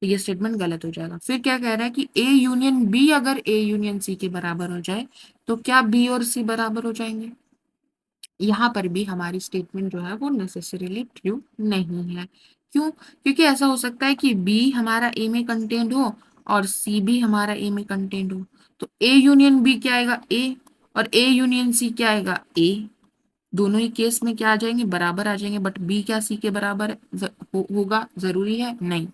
तो ये स्टेटमेंट गलत हो जाएगा। फिर क्या कह रहा है कि ए यूनियन बी, अगर ए यूनियन सी के बराबर हो जाए तो क्या बी और सी बराबर हो जाएंगे? यहाँ पर भी हमारी स्टेटमेंट जो है वो नेसेसरीली ट्रू नहीं है। क्यों? क्योंकि ऐसा हो सकता है कि बी हमारा ए में कंटेंट हो और सी भी हमारा ए में कंटेंट हो। तो ए यूनियन बी क्या आएगा? ए। और ए यूनियन सी क्या आएगा? ए। दोनों ही केस में क्या आ जाएंगे? बराबर आ जाएंगे। बट बी क्या सी के बराबर होगा? जरूरी है? नहीं।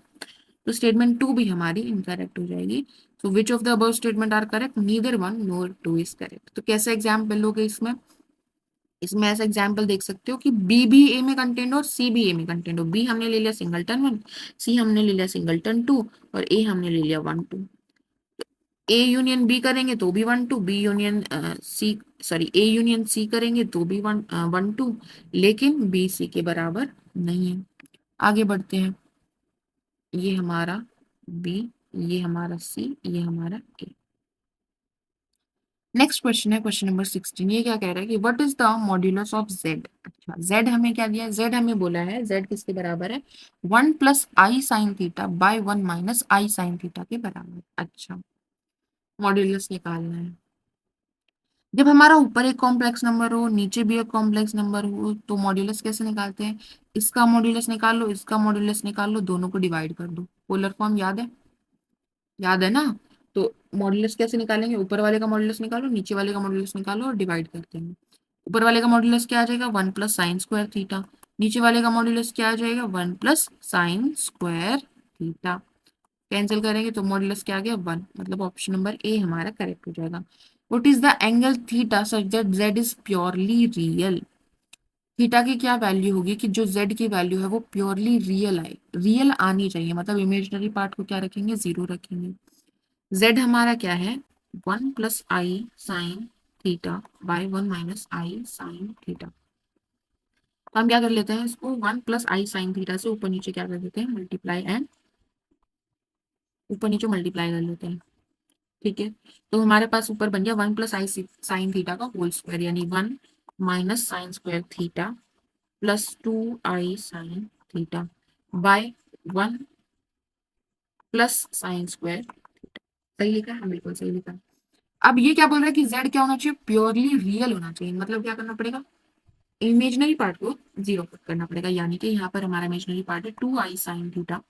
तो स्टेटमेंट 2 भी हमारी इनकरेक्ट हो जाएगी। So which of the above statement are correct? Neither 1 nor 2 is correct. तो कैसे एग्जाम्पल लोगे इसमें? इसमें ऐसा एग्जाम्पल देख सकते हो कि बी भी ए में कंटेंट हो और सी भी ए में कंटेंट हो। बी हमने ले लिया सिंगलटन 1, सी हमने ले लिया सिंगलटन 2, और ए हमने ले लिया 1 2। ए यूनियन बी करेंगे तो भी 1 2, B union C, sorry, A union C करेंगे तो भी 1 1 2, लेकिन बी सी के बराबर नहीं है। आगे बढ़ते हैं। ये हमारा बी, ये हमारा सी, ये हमारा ए। नेक्स्ट क्वेश्चन है क्वेश्चन नंबर 16। ये क्या कह रहा है कि what is the modulus of Z. अच्छा, जेड हमें क्या दिया है, जेड हमें बोला है जेड किसके बराबर है, 1 plus I sine theta by 1 minus I sine theta के बराबर। अच्छा, मॉड्यूलस निकालना है। जब हमारा ऊपर एक कॉम्प्लेक्स नंबर हो नीचे भी एक कॉम्प्लेक्स नंबर हो तो मॉड्यूलस कैसे निकालते हैं, इसका मॉड्यूलस निकाल लो, इसका मॉड्यूलस निकाल लो, दोनों को डिवाइड कर दो। पोलर फॉर्म याद है, याद है ना। तो मॉड्यूलस कैसे निकालेंगे, ऊपर वाले का मॉड्यूलस निकालो, नीचे वाले का मॉड्यूलस निकालो और डिवाइड करते हैं। ऊपर वाले का मॉड्यूलस क्या आ जाएगा, 1 प्लस साइन स्क्वायर थीटा। नीचे वाले का मॉड्यूलस क्या आ जाएगा, 1 plus sine square theta. Cancel करेंगे तो मॉड्यूलस क्या आ गया, 1। मतलब ऑप्शन नंबर ए हमारा करेक्ट हो जाएगा। What is the angle theta such that Z is purely real. Theta की क्या वैल्यू होगी कि जो जेड की वैल्यू है वो प्योरली रियल आए, रियल आनी चाहिए, मतलब इमेजिनरी पार्ट को क्या रखेंगे, जीरो रखेंगे। जेड हमारा क्या है, 1 plus I sine theta by 1 minus I sine theta. तो हम क्या कर लेते हैं, इसको 1 प्लस आई साइन थीटा से ऊपर नीचे क्या कर देते हैं, मल्टीप्लाई एंड ऊपर नीचे मल्टीप्लाई कर लेते हैं। ठीक है, तो हमारे पास ऊपर बन गया 1 प्लस आई साइन थीटा का होल स्क्वायर, यानी 1 minus sine square theta plus 2 I sine theta by 1 plus sine square. सही लिखा है, बिल्कुल सही लिखा है। अब ये क्या बोल रहा है कि z क्या होना चाहिए, प्योरली रियल होना चाहिए। मतलब क्या करना पड़ेगा, इमेजिनरी पार्ट को जीरो पुट करना पड़ेगा, यानी कि यहाँ पर हमारा इमेजिनरी पार्ट है 2 I sine theta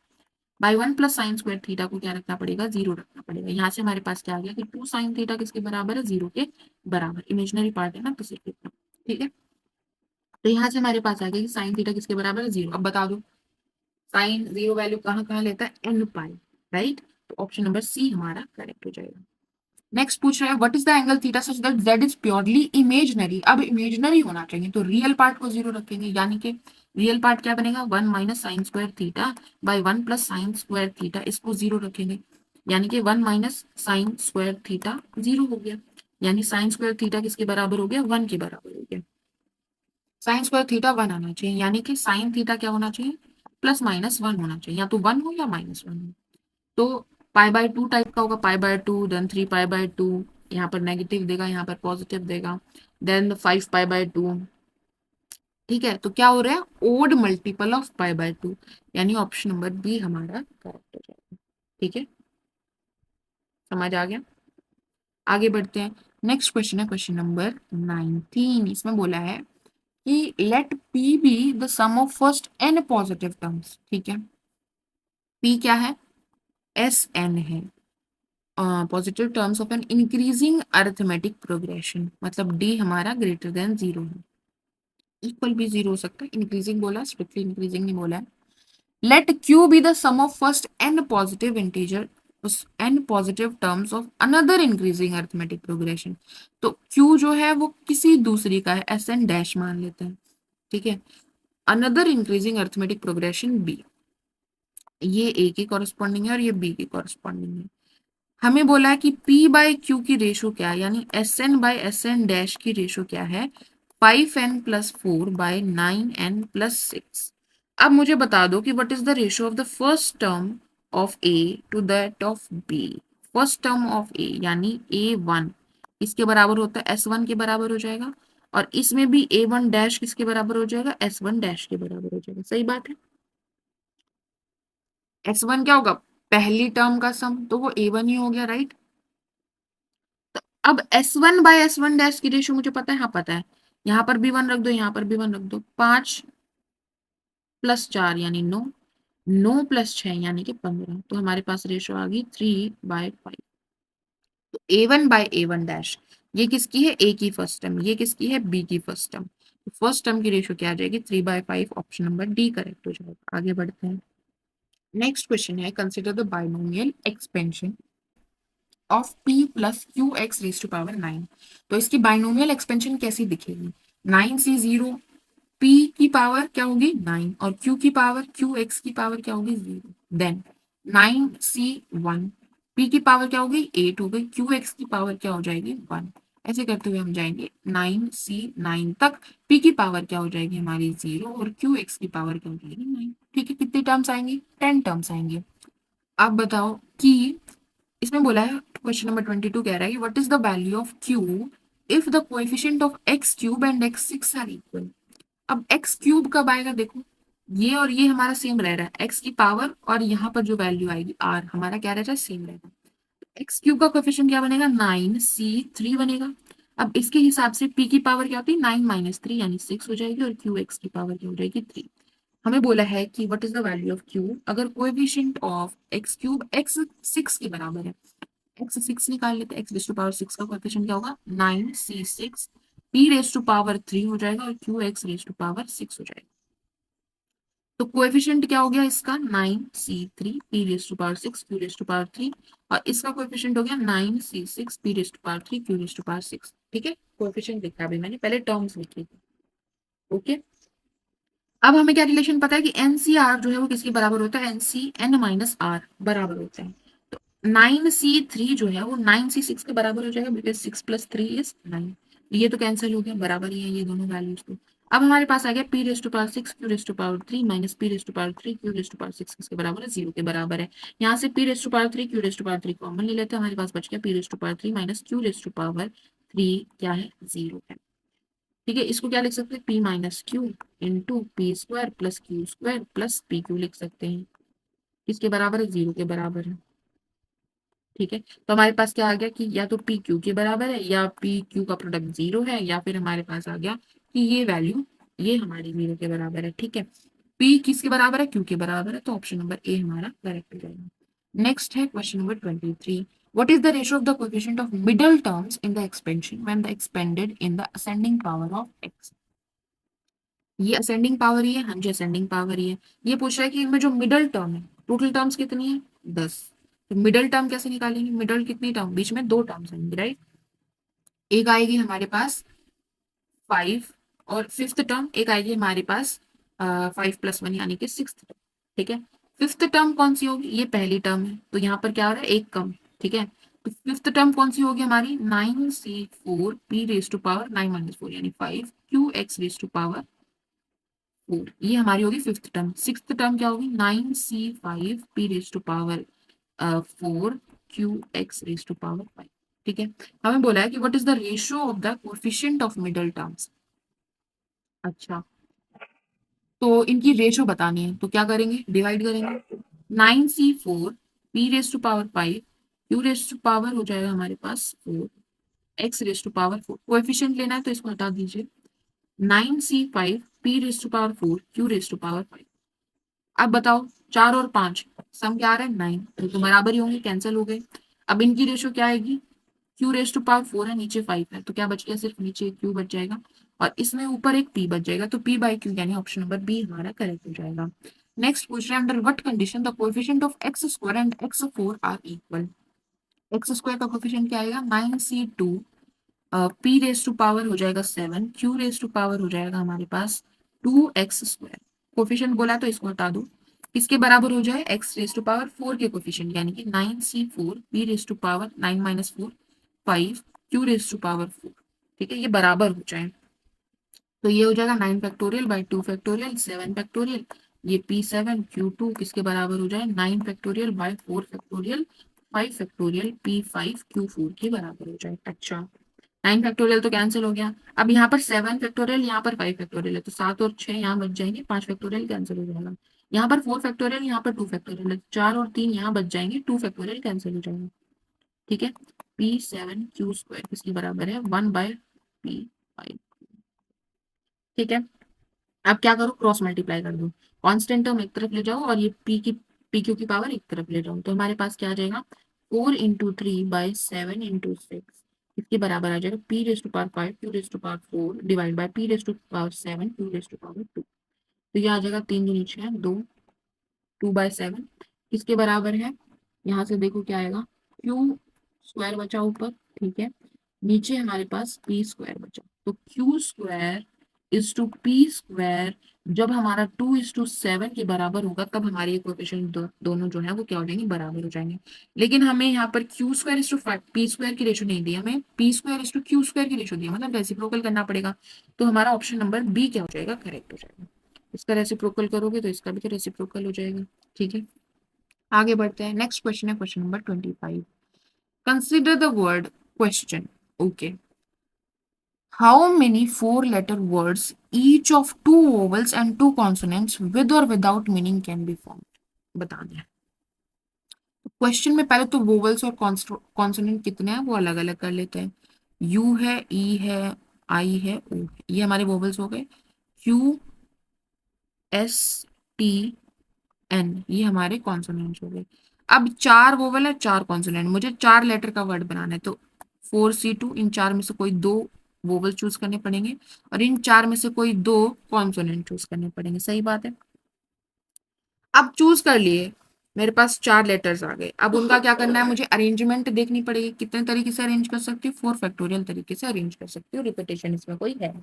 by 1 plus sine square theta को क्या रखना पड़ेगा, जीरो रखना पड़ेगा। यहाँ से हमारे पास क्या आ गया कि 2 साइन थीटा किसके बराबर है, जीरो के बराबर। इमेजिनरी पार्ट है ना तो सिर्फ इतना। ठीक है, तो यहाँ से हमारे पास आ गया कि साइन थीटा किसके बराबर है, जीरो। अब बता दो साइन जीरो वैल्यू कहाँ कहाँ लेता है, एन पाई, राइट। तो ऑप्शन नंबर सी हमारा करेक्ट हो जाएगा। नेक्स्ट पूछ रहा है what is the angle theta such that Z is purely imaginary. अब इमेजिनरी होना चाहिए तो रियल पार्ट को जीरो रखेंगे, यानी कि रियल पार्ट क्या बनेगा, 1 minus sine square theta by 1 plus sine square theta, इसको जीरो रखेंगे, यानी कि 1 minus sine square theta zero हो गया। यानी साइन स्क्वायर थीटा किसके बराबर हो गया, 1 के बराबर हो गया। साइन स्क्वायर थीटा 1 आना चाहिए, यानी कि साइन थीटा क्या होना चाहिए, प्लस माइनस 1 होना चाहिए, या तो 1 हो या -1 हो। तो पाई बाय 2 टाइप का होगा, pi by 2 then 3 pi by 2, यहाँ पर नेगेटिव देगा यहाँ पर पॉजिटिव देगा, देन 5 पाई बाय 2। ठीक है, तो क्या हो रहा है, odd multiple of pi by 2, यानी ऑप्शन नंबर बी हमारा करेक्ट हो जाएगा। ठीक है, समझ आ गया। आगे बढ़ते हैं। नेक्स्ट क्वेश्चन है क्वेश्चन नंबर 19। इसमें बोला है कि let P be the sum of first n positive terms. ठीक है, पी क्या है, एस एन है, positive terms of an increasing arithmetic progression. मतलब डी हमारा ग्रेटर देन जीरो है, इक्वल भी जीरो हो सकता है, इंक्रीजिंग बोला, स्ट्रिक्टली इंक्रीजिंग नहीं बोला है। Let Q be the sum of first n positive integer n positive terms of another increasing arithmetic progression. तो क्यू जो है वो किसी दूसरी का है, एस एन डैश मान लेते हैं। ठीक है, another increasing arithmetic progression B, ये ए की कॉरेस्पॉन्डिंग है और ये बी की कॉरेस्पॉन्डिंग है। हमें बोला है कि P बाय Q की रेशो क्या है, यानी SN बाय SN डैश की रेशो क्या है, 5n plus 4 bye 9n plus 6। अब मुझे बता दो कि what is the ratio of the first term of A to that of B। First term of A यानी A1 इसके बराबर होता है S1 के बराबर हो जाएगा, और इसमें भी A1 डैश किसके बराबर हो जाएगा, S1 डैश के बराबर हो जाएगा। सही बात है, S1 क्या होगा, पहली टर्म का सम, तो वो A1 ही हो गया, राइट। अब S1 बाय S1 डैश की रेशियो मुझे पता है, हाँ पता है, यहाँ पर भी 1 रख दो, यहाँ पर भी 1 रख दो। 5 प्लस 4 यानी 9, 9 प्लस 6 यानी कि 15। तो हमारे पास रेशियो आ गई 3/5। तो A1 बाय A1 डैश ये किसकी है, ए की फर्स्ट टर्म, ये किसकी है, बी की फर्स्ट टर्म। तो फर्स्ट टर्म की रेशियो क्या आ जाएगी, 3/5। ऑप्शन नंबर डी करेक्ट हो जाएगा। आगे बढ़ते हैं। नेक्स्ट क्वेश्चन है consider the binomial expansion of p plus q x raise to power 9। तो इसकी बाइनोमियल एक्सपेंशन कैसी दिखेगी, 9 से 0, p की पावर क्या होगी 9, और q की पावर क्यू एक्स की पावर क्या होगी 0, देन 9c1, p की पावर क्या होगी 8 हो गई, क्यू एक्स की पावर क्या हो जाएगी 1। ऐसे करते हुए हम जाएंगे 9c9 तक, p की पावर क्या हो जाएगी हमारी 0 और क्यू एक्स की पावर क्या हो जाएगी 9। ठीक है, कितनी टर्म्स आएंगी, 10 टर्म्स आएंगे। आप बताओ कि इसमें बोला है क्वेश्चन नंबर 22 कह रहा है कि what is the value of q if the coefficient of x cube and x six are equal. अब एक्स क्यूब कब आएगा देखो, ये और ये हमारा सेम रह रहा है, एक्स की पावर और यहाँ पर जो वैल्यू आएगी आर हमारा क्या रहता है, सेम रहेगा। एक्स क्यूब का कोएफिशिएंट क्या बनेगा, 9c3 बनेगा। अब इसके हिसाब से पी की पावर क्या होती है, 9 - 3 यानी 6 हो जाएगी, और क्यू एक्स की पावर क्या हो जाएगी, 3। हमें बोला है कि what is the value of Q अगर coefficient of x cube X 6 के बराबर है। एक्स 6 निकाल लेते हैं, एक्स रेज टू पावर 6 का कोएफिशिएंट क्या होगा, 9c6, p raise to power 3 हो जाएगा और q x raise to power 6 हो जाएगा। तो कोएफिशिएंट क्या हो गया इसका, 9c3, p raise to power 6, q raise to power 3, और इसका कोएफिशिएंट हो गया 9c6, p raise to power 3, q raise to power 6। ठीक है, कोएफिशिएंट लिखा अभी मैंने, पहले टर्म्स लिखी थी। ओके, अब हमें क्या रिलेशन पता है कि एन सी आर जो है वो किसके बराबर होता है, n C n minus r बराबर होता है। तो 9c3 जो है वो 9c6 के बराबर हो जाएगा, बिकॉज 6 + 3 = 9। ये तो कैंसिल हो गया, बराबर ही है ये दोनों वैल्यूज। तो अब हमारे पास आ गया p raise to power 6, q raise to power 3 minus p raise to power 3, q raise to power 6 किसके बराबर है, 0 के बराबर है। यहाँ से p raise to power 3, q raise to power 3 common ले लेते हैं, हमारे पास बच गया p raise to power 3 minus q raise to power 3 क्या है, 0 है। ठीक है, इसको क्या लिख सकते हैं, P minus Q into P square plus Q square plus P Q लिख सकते हैं। किसके बराबर है, 0 के बराबर है। ठीक है, तो हमारे पास क्या आ गया कि या तो पी क्यू के बराबर है या पी क्यू का प्रोडक्ट 0 है, या फिर हमारे पास आ गया कि ये वैल्यू ये हमारी 0 के बराबर है। ठीक है, पी किसके बराबर है, क्यू के बराबर है, तो ऑप्शन नंबर ए हमारा करेक्ट हो जाएगा। नेक्स्ट है question number 23। What is the ratio of the coefficient of middle terms in the expansion when the expanded in the ascending power of x? ये असेंडिंग पावर ही है, हाँ जी ascending power ही है। ये पूछ रहा है कि इनमें जो मिडल टर्म है, टोटल टर्म्स कितनी है, 10। तो मिडल टर्म कैसे निकालेंगे, मिडल कितनी टर्म, बीच में दो टर्म्स आएंगी राइट। एक आएगी हमारे पास 5 और फिफ्थ टर्म, एक आएगी हमारे पास 5 + 1 यानी कि सिक्स्थ टर्म। ठीक है, फिफ्थ टर्म कौन सी होगी, ये पहली टर्म है, तो यहाँ पर क्या हो रहा है, एक कम। ठीक है, तो फिफ्थ टर्म कौन सी होगी हमारी, 9c4 p raise to power 9 - 4 यानी 5, q x raise to power 4, ये हमारी होगी फिफ्थ टर्म। सिक्स्थ टर्म क्या होगी, 9c5 p raise to power 4, q x raise to power 5। ठीक है, हमें बोला है कि what is the ratio of the coefficient of middle terms. अच्छा, तो इनकी रेशियो बतानी है, तो क्या करेंगे, डिवाइड करेंगे। 9c4 p raise to power 5, q raise to power हो जाएगा हमारे पास 4, x raise to power 4, coefficient लेना है तो इसको हटा दीजिए। 9c5 p raise to power 4, q raise to power 5। अब बताओ 4 और 5 सम क्या आ रहा है, 9, तो बराबर ही होंगे, कैंसिल हो गए। अब इनकी रेशियो क्या आएगी, क्यू रेज टू पावर 4 है, नीचे 5 है, तो क्या बच गया, सिर्फ नीचे क्यू बच जाएगा, और इसमें ऊपर एक पी बच जाएगा, तो पी बाई क्यू यानी ऑप्शन नंबर बी हमारा करेक्ट हो जाएगा। नेक्स्ट पूछ रहे हैं, under what condition the coefficient of x square and x four are equal. X square का कोएफिशिएंट क्या आएगा, 9c2, P raise to power हो जाएगा 7, क्यू रेज टू पावर हो जाएगा हमारे पास 2x²। कोफिशिएंट बोला तो इसको हटा दो, किसके बराबर हो जाए, एक्स रेज टू पावर 4 के कोफिशिएंट यानी कि 9c4 p raise to power 9 - 4 5, q raise to power 4। ठीक है, ये बराबर हो जाए तो ये हो जाएगा 9 फैक्टोरियल/2 फैक्टोरियल 7 फैक्टोरियल, ये P7 Q2 किसके बराबर हो जाए, 9 फैक्टोरियल/4 फैक्टोरियल 5 फैक्टोरियल P5 Q4 के बराबर हो जाए। अच्छा, 9 फैक्टोरियल तो कैंसिल हो गया, अब यहाँ पर 7 फैक्टोरियल, यहाँ पर 5 फैक्टोरियल है, तो 7 और 6 यहाँ बच जाएंगे, 5 फैक्टोरियल कैंसिल हो जाएगा। यहाँ पर 4 फैक्टोरियल, यहाँ पर 2 फैक्टोरियल है, 4 और 3 यहाँ बच जाएंगे, 2 फैक्टोरियल कैंसिल हो जाएगा। ठीक है, P7 Q² किसके बराबर है, 1/P5। ठीक है, अब क्या करो, क्रॉस मल्टीप्लाई कर दो, कांस्टेंट टर्म एक तरफ ले जाओ और ये पी क्यू की पावर एक तरफ ले जाओ, तो हमारे पास क्या आ जाएगा, 4 × 3/7 × 6 इसके बराबर आ जाएगा p raise to power 5 q raise to power 4 divide by p raise to power 7 q raise to power 2। तो ये आ जाएगा 3 × 2 = 2, 2/7 किसके बराबर है, यहाँ से देखो क्या आएगा, क्यू स्क्वायर बचा ऊपर। ठीक है, नीचे हमारे पास पी स्क्वायर बचा, तो q square is to p square जब हमारा 2:7 के बराबर होगा तब हमारे ये कोएफिशिएंट दोनों जो है वो क्या हो जाएंगे, बराबर हो जाएंगे। लेकिन हमें यहाँ पर q square is to p square की रेशो नहीं दी, हमें p square is to q square की रेशो दी, मतलब रेसिप्रोकल करना पड़ेगा। तो हमारा ऑप्शन नंबर बी क्या हो जाएगा, करेक्ट हो जाएगा। इसका रेसिप्रोकल करोगे तो इसका भी तो रेसिप्रोकल हो जाएगा। ठीक है, आगे बढ़ते हैं, नेक्स्ट क्वेश्चन है question number 25। Consider the word question. Okay. How many 4 letter words each of 2 vowels and 2 consonants with or without meaning can be formed? बताना है. क्वेश्चन में पहले तो वोवल्स और कॉन्सोनेंट कितने हैं वो अलग अलग कर लेते हैं. यू है, ई है, आई है, ओ है. ये हमारे वोवल्स हो गए. क्यू, एस, टी, एन, ये हमारे कॉन्सोनेंट्स हो गए. अब 4 वोवल है, 4 कॉन्सोनेंट. मुझे 4 लेटर का वर्ड बनाना है, तो 4C2. इन 4 में से कोई 2 वोवल चूज करने पड़ेंगे और इन 4 में से कोई 2 कॉन्सोनेंट चूज करने पड़ेंगे. सही बात है. अब चूज कर लिए, मेरे पास 4 लेटर्स आ गए. अब उनका क्या करना है, मुझे अरेंजमेंट देखनी पड़ेगी. कितने तरीके से अरेंज कर सकती हूँ? 4 फैक्टोरियल तरीके से अरेंज कर सकती हूँ. रिपीटेशन इसमें कोई है नहीं.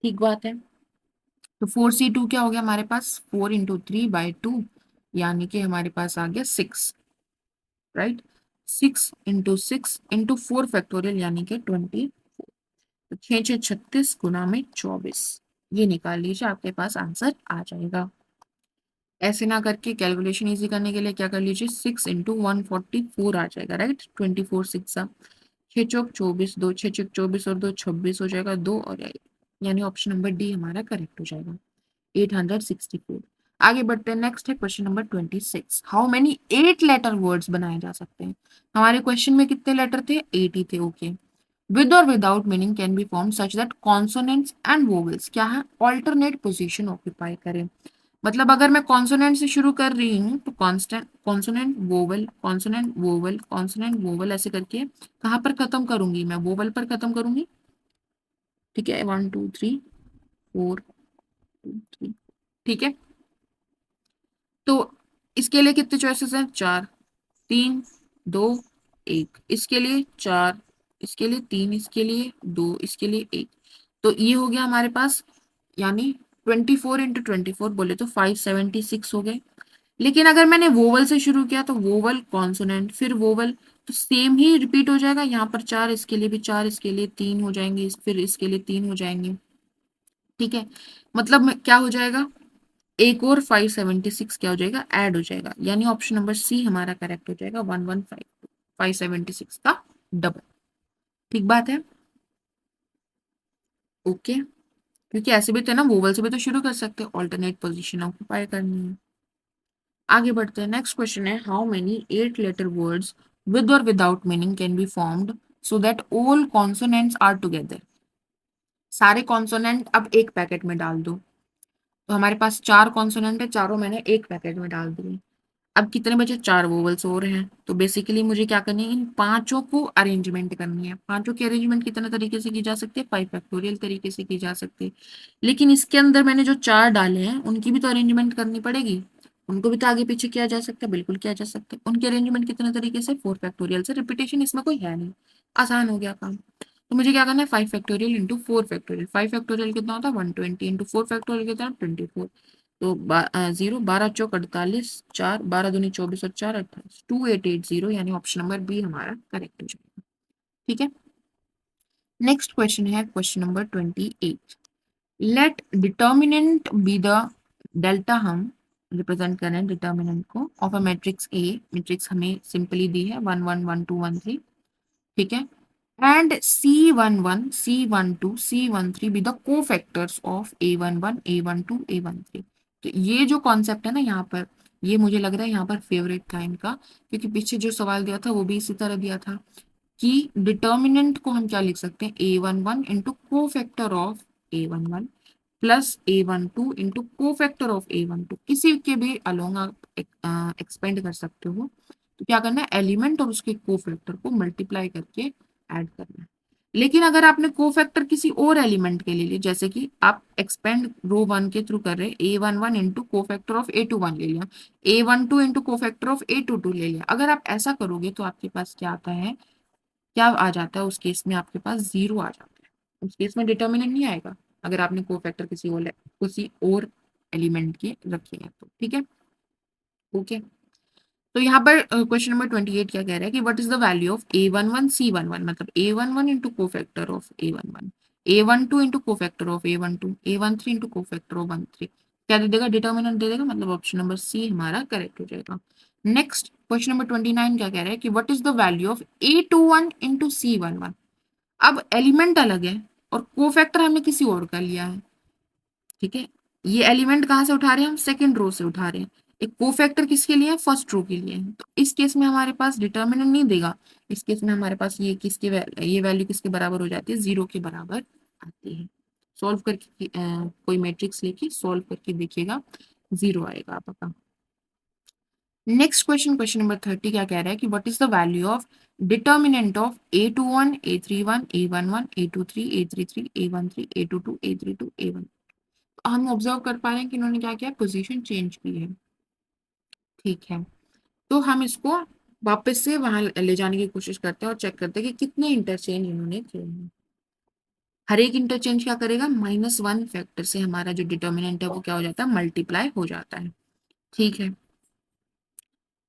ठीक बात है. तो 4C2 क्या हो गया हमारे पास? 4 × 3/2, यानी कि हमारे पास आ गया 6. राइट. 6 × 6 × 4 फैक्टोरियल यानी कि 24. तो 6 6 36 गुना में 24. ये निकाल लीजिए, आपके पास आंसर आ जाएगा. ऐसे ना करके कैलकुलेशन इजी करने के लिए क्या कर लीजिए, 6 × 144 आ जाएगा. राइट. 24 6 6 चौक 24, 2 6 6 24 और 2 26 हो जाएगा. 2 और 1, यानी ऑप्शन नंबर डी हमारा करेक्ट हो जाएगा. 864. आगे बढ़ते हैं. नेक्स्ट है question number 26. How many 8 letter words बनाए जा सकते हैं? हमारे क्वेश्चन में कितने लेटर थे? 8 ही थे. ओके. विद और without meaning can B form such that consonants and vowels क्या है, ऑल्टरनेट पोजीशन ऑक्यूपाई करें. मतलब अगर मैं कॉन्सोनेंट से शुरू कर रही हूँ तो constant consonant vowel, consonant vowel, consonant vowel, ऐसे करके कहाँ पर खत्म करूंगी? मैं वोवेल पर खत्म करूंगी. ठीक है. 1 2 3 4 2 3. ठीक है. तो इसके लिए कितने चॉइसेस हैं? 4. 3 2 1. इसके लिए 4, इसके लिए 3, इसके लिए 2, इसके लिए 1. तो ये हो गया हमारे पास, यानी 24 × 24 बोले तो 576 हो गए. लेकिन अगर मैंने वोवल से शुरू किया तो वोवल, कॉन्सोनेंट, फिर वोवल, तो सेम ही रिपीट हो जाएगा. यहाँ पर 4, इसके लिए भी 4, इसके लिए 3 हो जाएंगे, फिर इसके लिए 3 हो जाएंगे. ठीक है. मतलब क्या हो जाएगा, एक और 576 क्या हो जाएगा, ऐड हो जाएगा. यानी ऑप्शन नंबर सी हमारा करेक्ट हो जाएगा. 1152, 576 का डबल. ठीक बात है. ओके. क्योंकि ऐसे भी तो है ना, वोवल से भी तो शुरू कर सकते हैं, ऑल्टरनेट पोजीशन ऑक्यूपाई करनी है. आगे बढ़ते हैं. नेक्स्ट क्वेश्चन है, how many 8 letter words with और without meaning can be formed so that all consonants are together? सारे कॉन्सोनेंट अब एक पैकेट में डाल दो. तो हमारे पास 4 कॉन्सोनेंट है, चारों मैंने एक पैकेट में डाल दिए. अब कितने बचे? 4 वोवल्स और हैं. तो बेसिकली मुझे क्या करनी है, इन पांचों को अरेंजमेंट करनी है. पांचों की अरेंजमेंट कितने तरीके से की जा सकती है? 5 फैक्टोरियल तरीके से की जा सकती है. लेकिन इसके अंदर मैंने जो 4 डाले हैं उनकी भी तो अरेंजमेंट करनी पड़ेगी. उनको भी तो आगे पीछे किया जा सकता है. बिल्कुल किया जा सकता है. उनकी अरेंजमेंट कितने तरीके से? 4 फैक्टोरियल से. रिपीटेशन इसमें कोई है नहीं, आसान हो गया काम. तो मुझे क्या करना है, 5 फैक्टोरियल इंटू 4 फैक्टोरियल. 5 फैक्टोरियल कितना होता है? 120. इंटू 4 फैक्टोरियल कितना? 24. तो 0 12 चौक 48, 4 12 दूनी 24 और 4 28, 2880, यानी ऑप्शन नंबर बी हमारा करेक्ट हो जाएगा. ठीक है. नेक्स्ट क्वेश्चन है question number 28. Let determinant be the delta, हम रिप्रेजेंट करें डिटर्मिनेंट को, of a matrix A. Matrix हमें सिंपली दी है 1 1 1 2 1 3. ठीक है. And C11 C12 C13 be the cofactors of A11 A12 A13. तो ये जो कॉन्सेप्ट है ना यहाँ पर, ये मुझे लग रहा है यहाँ पर फेवरेट था इनका, क्योंकि पीछे जो सवाल दिया था वो भी इसी तरह दिया था कि डिटर्मिनेंट को हम क्या लिख सकते हैं, A11 into cofactor of A11 plus A12 into cofactor of A12. किसी के भी अलोंग आप एक्सपेंड कर सकते हो. तो क्या करना है, एलिमेंट और उसके कोफैक्टर को मल्टीप्लाई करके ऐड करना है. लेकिन अगर आपने कोफैक्टर किसी और एलिमेंट के ले लिए, जैसे कि आप एक्सपेंड रो 1 के थ्रू कर रहे हैं, A11 into cofactor of A21 ले लिया, A12 into cofactor of A22 ले लिया. अगर आप ऐसा करोगे तो आपके पास क्या आता है, क्या आ जाता है, उस केस में आपके पास 0 आ जाता है. उस केस में डिटर्मिनेंट नहीं आएगा अगर आपने कोफैक्टर किसी और एलिमेंट के रखे हैं तो. ठीक है. ओके. तो यहाँ पर क्वेश्चन नंबर 28 क्या कह रहा है कि what is the value of A11 C11, मतलब A11 into cofactor of A11, A12 into cofactor of A12, A13 into cofactor of 13. क्या दे देगा? डिटर्मिनेंट दे देगा. मतलब ऑप्शन नंबर सी हमारा करेक्ट हो जाएगा. नेक्स्ट क्वेश्चन नंबर 29 क्या कह रहा है कि what is the value of A21 into C11। अब एलिमेंट अलग है और कोफैक्टर हमने किसी और का लिया है, ठीक है। ये एलिमेंट कहाँ से उठा रहे हैं हम, सेकंड रो से उठा रहे हैं। एक कोफैक्टर किसके लिए है, फर्स्ट रो के लिए है। तो इस केस में हमारे पास डिटर्मिनेंट नहीं देगा, इस केस में हमारे पास ये ये वैल्यू किसके बराबर हो जाती है, 0 के बराबर आती है। सॉल्व करके कोई मैट्रिक्स लेके सॉल्व करके देखिएगा, 0 आएगा आपका। नेक्स्ट क्वेश्चन, क्वेश्चन नंबर 30 क्या कह रहा है कि what is the value of determinant of A21 A31 A11 A23 A33 A13 A22 A32 A1। हम ऑब्जर्व कर पा रहे हैं कि इन्होंने क्या किया, पोजीशन चेंज की है, ठीक है। तो हम इसको वापस से वहां ले जाने की कोशिश करते हैं और चेक करते हैं कि कितने इंटरचेंज इन्होंने किए हैं। हर एक इंटरचेंज क्या करेगा, -1 फैक्टर से हमारा जो डिटर्मिनेंट है वो क्या हो जाता है, मल्टीप्लाई हो जाता है, ठीक है।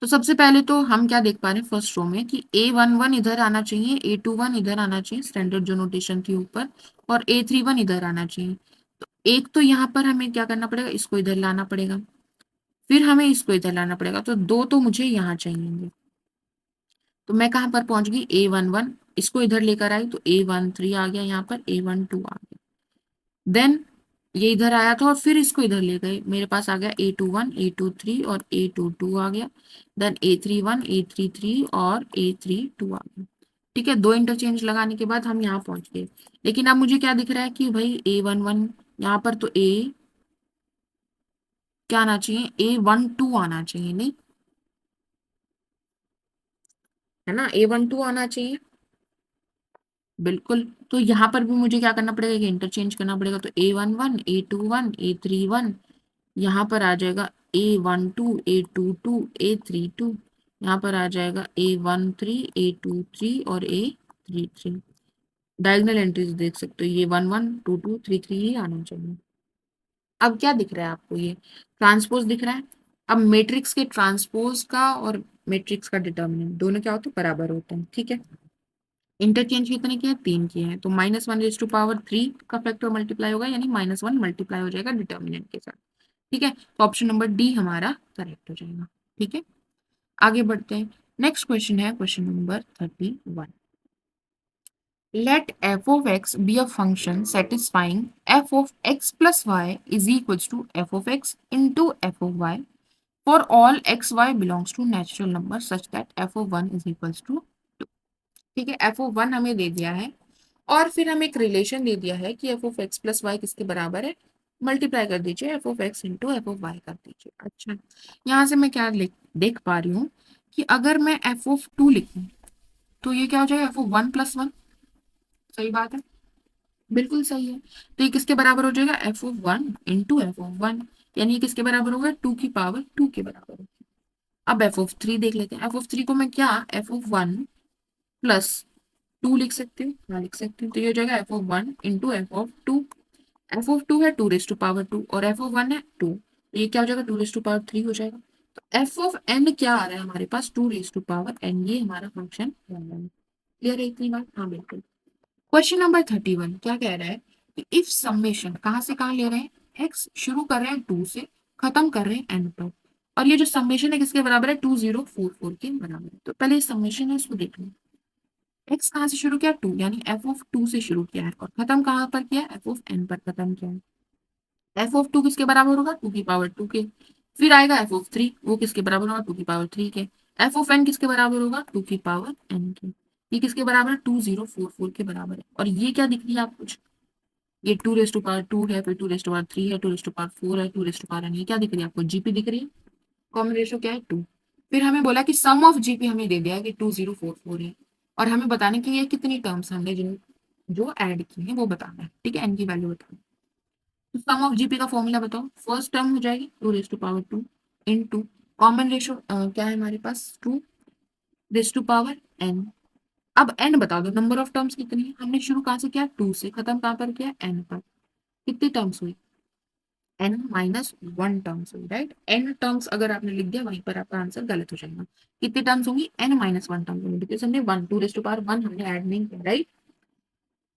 तो सबसे पहले तो हम क्या देख पा रहे हैं फर्स्ट रो में कि A11 इधर आना चाहिए, A21 इधर आना चाहिए, स्टैंडर्ड जो नोटेशन थी ऊपर, और A31 इधर आना चाहिए। तो एक तो यहाँ पर हमें क्या करना पड़ेगा, इसको इधर लाना पड़ेगा, फिर हमें इसको इधर लाना पड़ेगा, तो दो तो मुझे यहाँ चाहिए। तो मैं कहाँ पर पहुंच गई, A11, इसको इधर लेकर आई तो A13 आ गया, यहाँ पर A12 आ गया। देन ये इधर आया था और फिर इसको इधर ले गए, मेरे पास आ गया A21 A23 और A22 आ गया। देन A31 A33 और A32 आ गया, ठीक है। दो इंटरचेंज लगाने के बाद हम यहाँ पहुंच गए। लेकिन अब मुझे क्या दिख रहा है कि भाई A11 यहाँ पर तो क्या आना चाहिए, A12 आना चाहिए, नहीं है ना, A12 आना चाहिए, बिल्कुल। तो यहाँ पर भी मुझे क्या करना पड़ेगा, इंटरचेंज करना पड़ेगा। तो A11 A21 A31, यहाँ पर आ जाएगा A12 A22 A32, यहाँ पर आ जाएगा A13 A23 और A33। डायगोनल एंट्रीज देख सकते हो, ये 11 22 33 ही आना चाहिए। अब क्या दिख रहा है आपको, ये ट्रांसपोज दिख रहा है। अब मैट्रिक्स के ट्रांसपोज का और मैट्रिक्स का डिटर्मिनेंट दोनों क्या होते हैं, बराबर होते हैं, ठीक है। इंटरचेंज कितने किए हैं, 3 किए हैं, तो -1⁻³ का फैक्टर मल्टीप्लाई होगा, यानी -1 मल्टीप्लाई हो जाएगा डिटर्मिनेंट के साथ, ठीक है। तो ऑप्शन नंबर डी हमारा करेक्ट हो जाएगा, ठीक है। आगे बढ़ते हैं। नेक्स्ट क्वेश्चन है question number 31। Let f of x be a function satisfying f of x plus y is equals to f of x into f of y for all x y belongs to natural number such that f of 1 is equals to 2। ठीक है, f of 1 हमें दे दिया है और फिर हमें एक relation दे दिया है कि f of x plus y किसके बराबर है, मल्टीप्लाई कर दीजिए f of x into f of y कर दीजिए। अच्छा, यहाँ से मैं क्या देख पा रही हूँ कि अगर मैं f of 2 लिखूँ तो ये क्या हो जाएगा, f of 1 plus 1। सही बात है, बिल्कुल सही है। तो ये किसके बराबर हो जाएगा, F of 1 into F of 1, यानी ये किसके बराबर होगा, 2 की पावर 2 के बराबर होगा। अब एफ ऑफ 3 देख लेते हैं। एफ ऑफ 3 को मैं क्या, एफ ऑफ 1 प्लस 2 लिख सकती हूँ, हाँ लिख सकती हूँ। तो ये हो जाएगा F of 1 into F of 2। F of 2 है 2 रेज टू पावर 2 और एफ ऑफ 1 है 2, तो ये क्या हो जाएगा, 2 रेज टू पावर 3 हो जाएगा। तो एफ ऑफ एन क्या आ रहा है हमारे पास, 2 रेज टू पावर एन, ये हमारा फंक्शन बन रहा है। क्लियर है इतनी बात, हाँ बिल्कुल। क्वेश्चन नंबर 31 क्या कह रहा है कि इफ समेशन, कहां से कहां ले रहे हैं, एक्स शुरू कर रहे हैं 2 से, खत्म कर रहे हैं एन पर, और ये जो समेशन है किसके बराबर है, 2044 के बराबर है। तो पहले समेशन है इसको देख लो। एक्स कहां से शुरू किया, 2, यानी एफ ऑफ 2 से शुरू किया है और खत्म कहां पर किया, एफ ऑफ एन पर खत्म किया है। एफ ऑफ 2 किसके बराबर होगा, 2 की पावर 2 के। फिर आएगा एफ ऑफ 3, वो किसके बराबर होगा, 2 की पावर 3 के। एफ ऑफ एन किसके बराबर होगा, 2 की पावर एन के। ये किसके बराबर है, 2044 के बराबर है। और ये क्या दिख रही है आपको, ये 2 रेज टू पावर 2 है, फिर 2 रेज टू पावर 3 है, 2 रेज टू पावर 4 है, 2 रेज टू पावर एन, ये क्या दिख रही है आपको, जीपी दिख रही है। कॉमन रेशियो क्या है, 2। फिर हमें बोला कि सम ऑफ जीपी हमें दे दिया है कि 2044 है, और हमें बताने की ये कितनी टर्म्स हमने जिन जो ऐड की है वो बताना है, ठीक है, एन की वैल्यू बताना है। तो सम ऑफ जीपी का फॉर्मूला बताओ। फर्स्ट टर्म हो जाएगी 2 raise to power 2 into common ratio क्या है हमारे पास, 2 रेज टू पावर एन। अब एन बता दो, नंबर ऑफ टर्म्स कितनी है, हमने शुरू कहाँ से किया, 2 से, खत्म कहाँ पर किया, एन पर। कितनी टर्म्स हुई, n-1 टर्म्स हुई, राइट। n टर्म्स अगर आपने लिख दिया वहीं पर आपका आंसर गलत हो जाएगा। कितनी टर्म्स होंगी, n-1 टर्म्स होंगी, बिकॉज हमने 2 रेज टू पावर 1 हमने ऐड नहीं किया, राइट।